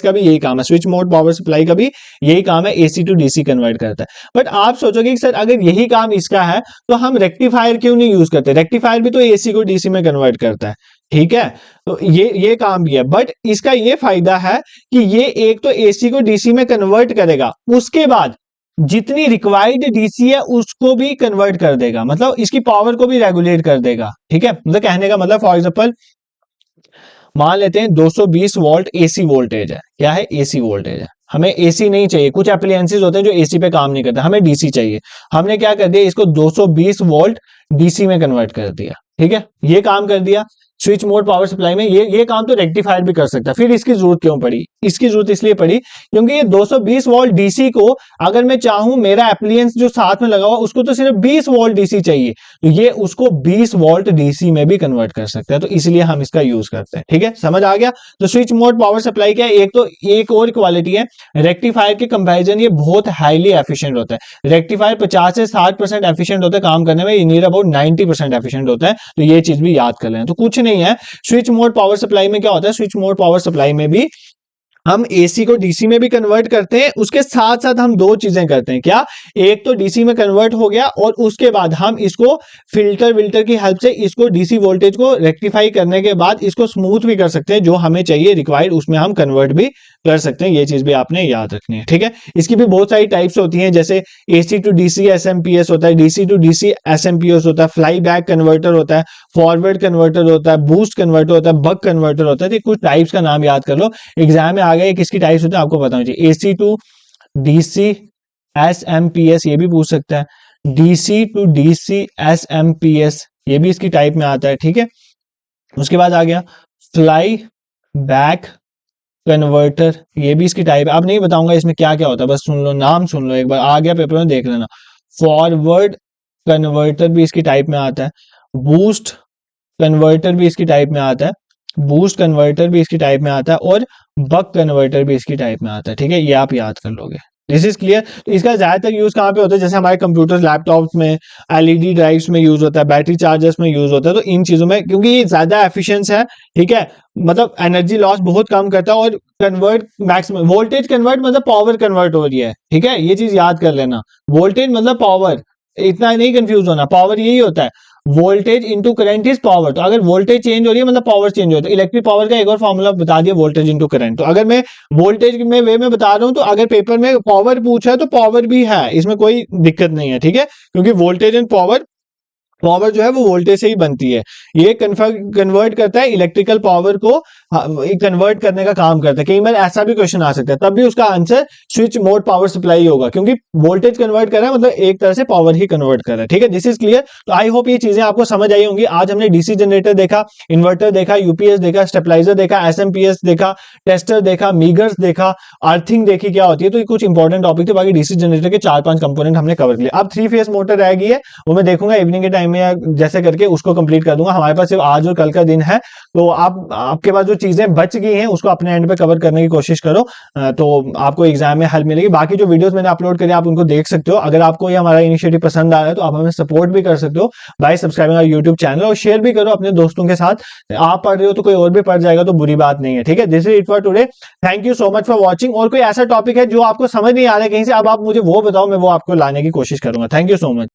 का भी यही काम है, स्विच मोड पावर सप्लाई का भी यही काम है, एसी टू डीसी कन्वर्ट करता है। बट आप सोचोगे कि सर अगर यही काम इसका है तो हम रेक्टिफायर क्यों नहीं यूज करते? रेक्टिफायर भी तो एसी को डीसी में कन्वर्ट करता है। ठीक है, तो ये काम भी है, बट इसका ये फायदा है कि ये एक तो एसी को डीसी में कन्वर्ट करेगा, उसके बाद जितनी रिक्वायर्ड डीसी है उसको भी कन्वर्ट कर देगा, मतलब इसकी पावर को भी रेगुलेट कर देगा। ठीक है, मतलब कहने का मतलब फॉर एग्जांपल मान लेते हैं 220 वोल्ट एसी वोल्टेज है, क्या है? एसी वोल्टेज है, हमें एसी नहीं चाहिए, कुछ एप्लायंसेस होते हैं जो एसी पे काम नहीं करते, हमें डीसी चाहिए। हमने क्या कर दिया, इसको 220 वोल्ट डीसी में कन्वर्ट कर दिया। ठीक है, ये काम कर दिया स्विच मोड पावर सप्लाई में, ये काम तो रेक्टिफायर भी कर सकता है। फिर इसकी जरूरत क्यों पड़ी? इसकी जरूरत इसलिए पड़ी क्योंकि ये 220 वोल्ट डीसी को अगर मैं चाहूं, मेरा एप्लायंस जो साथ में लगा हुआ उसको तो सिर्फ 20 वोल्ट डीसी चाहिए, तो ये उसको 20 वोल्ट डीसी में भी कन्वर्ट कर सकता है, तो इसलिए हम इसका यूज करते हैं। ठीक है, समझ आ गया? तो स्विच मोड पावर सप्लाई क्या है? एक तो एक और क्वालिटी है, रेक्टिफायर के कंपेरिजन ये बहुत हाईली एफिशिएंट होता है। रेक्टिफायर 50 से 60% एफिशिएंट होता है काम करने में, ये नियर अबाउट 90% एफिशिएंट होता है, तो ये चीज भी याद कर लें। तो कुछ नहीं है, स्विच मोड पावर सप्लाई में क्या होता है, स्विच मोड पावर सप्लाई में भी हम एसी को डीसी में भी कन्वर्ट करते हैं, उसके साथ साथ हम दो चीजें करते हैं। क्या? एक तो डीसी में कन्वर्ट हो गया और उसके बाद हम इसको फिल्टर की हेल्प से इसको डीसी वोल्टेज को रेक्टिफाई करने के बाद इसको स्मूथ भी कर सकते हैं, जो हमें चाहिए रिक्वायर्ड उसमें हम कन्वर्ट भी कर सकते हैं। ये चीज भी आपने याद रखनी है। ठीक है, इसकी भी बहुत सारी टाइप्स होती हैं, जैसे एसी टू डीसी एसएमपीएस होता है, डीसी टू डीसी एसएमपीएस होता है, फ्लाई बैक कन्वर्टर होता है, फॉरवर्ड कन्वर्टर होता है, बूस्ट कन्वर्टर होता है, बक कन्वर्टर होता है। तो कुछ टाइप्स का नाम याद कर लो, एग्जाम में आ गए किसकी टाइप्स होती है आपको पता होना चाहिए। एसी टू डीसी एसएमपीएस ये भी पूछ सकता है, डीसी टू डीसी एसएमपीएस ये भी इसकी टाइप में आता है। ठीक है, उसके बाद आ गया फ्लाई बैक कन्वर्टर, ये भी इसकी टाइप है। अब नहीं बताऊंगा इसमें क्या क्या होता है, बस सुन लो, नाम सुन लो एक बार, आ गया पेपर में देख लेना। फॉरवर्ड कन्वर्टर भी इसकी टाइप में आता है, बूस्ट कन्वर्टर भी इसकी टाइप में आता है, बूस्ट कन्वर्टर भी इसकी टाइप में आता है, और बक कन्वर्टर भी इसकी टाइप में आता है। ठीक है, ये आप याद कर लोगे। This is clear. तो इसका ज्यादातर यूज कहाँ पे होता है? जैसे हमारे कंप्यूटर्स लैपटॉप्स में, एलईडी ड्राइव्स में यूज होता है, बैटरी चार्जर्स में यूज होता है, तो इन चीजों में, क्योंकि ये ज्यादा एफिशिएंट है। ठीक है, मतलब एनर्जी लॉस बहुत कम करता है और कन्वर्ट मैक्सिमम वोल्टेज कन्वर्ट मतलब पावर कन्वर्ट हो रही है। ठीक है, ये चीज याद कर लेना, वोल्टेज मतलब पावर, इतना नहीं कंफ्यूज होना, पावर यही होता है, voltage into current is power. तो अगर वोल्टेज चेंज हो रही है मतलब पावर चेंज हो रही है। तो इलेक्ट्रिक पावर का एक और फॉर्मूला बता दिया, वोल्टेज इंटू करंट। तो अगर मैं वोल्टेज में वे में बता रहा हूं, तो अगर पेपर में पावर पूछा है तो पावर भी है, इसमें कोई दिक्कत नहीं है। ठीक है, क्योंकि वोल्टेज एंड पावर जो है वो वोल्टेज से ही बनती है। ये कन्वर्ट करता है इलेक्ट्रिकल पावर को, कन्वर्ट करने का काम करता है। कई बार ऐसा भी क्वेश्चन आ सकता है, तब भी उसका answer switch mode power supply होगा, क्योंकि वोल्टेज कन्वर्ट कर रहा है मतलब एक तरह से पावर ही कन्वर्ट कर रहा है। ठीक है, दिस इज क्लियर। तो आई होप ये चीजें आपको समझ आई होंगी। आज हमने डीसी जनरेटर देखा, इन्वर्टर देखा, यूपीएस देखा, स्टेबलाइजर देखा, एसएमपीएस देखा, टेस्टर देखा, मीगर्स देखा, अर्थिंग देखी क्या होती है। तो ये कुछ इंपॉर्टेंट टॉपिक थे। बाकी डीसी जनरेटर के 4-5 कंपोनेंट हमने कवर किए। अब 3 फेज मोटर रह गई है, वो मैं देखूंगा इवनिंग के टाइम में जैसे करके उसको कंप्लीट कर दूंगा। हमारे पास सिर्फ आज और कल का दिन है, तो आपके पास जो चीजें बच गई हैं उसको अपने एंड पे कवर करने की कोशिश करो, तो आपको एग्जाम में हेल्प मिलेगी। बाकी जो वीडियोस मैंने अपलोड करी आप उनको देख सकते हो। अगर आपको ये हमारा इनिशिएटिव पसंद आ रहा है तो आप हमें सपोर्ट भी कर सकते हो by subscribing our YouTube channel, और शेयर भी करो अपने दोस्तों के साथ। आप पढ़ रहे हो तो कोई और भी पढ़ जाएगा तो बुरी बात नहीं है। ठीक है, this is it for today. Thank you so much for watching. और कोई ऐसा टॉपिक है जो आपको समझ नहीं आ रहा है कहीं से, अब आप मुझे वो बताओ, मैं वो आपको लाने की कोशिश करूंगा। Thank you so much.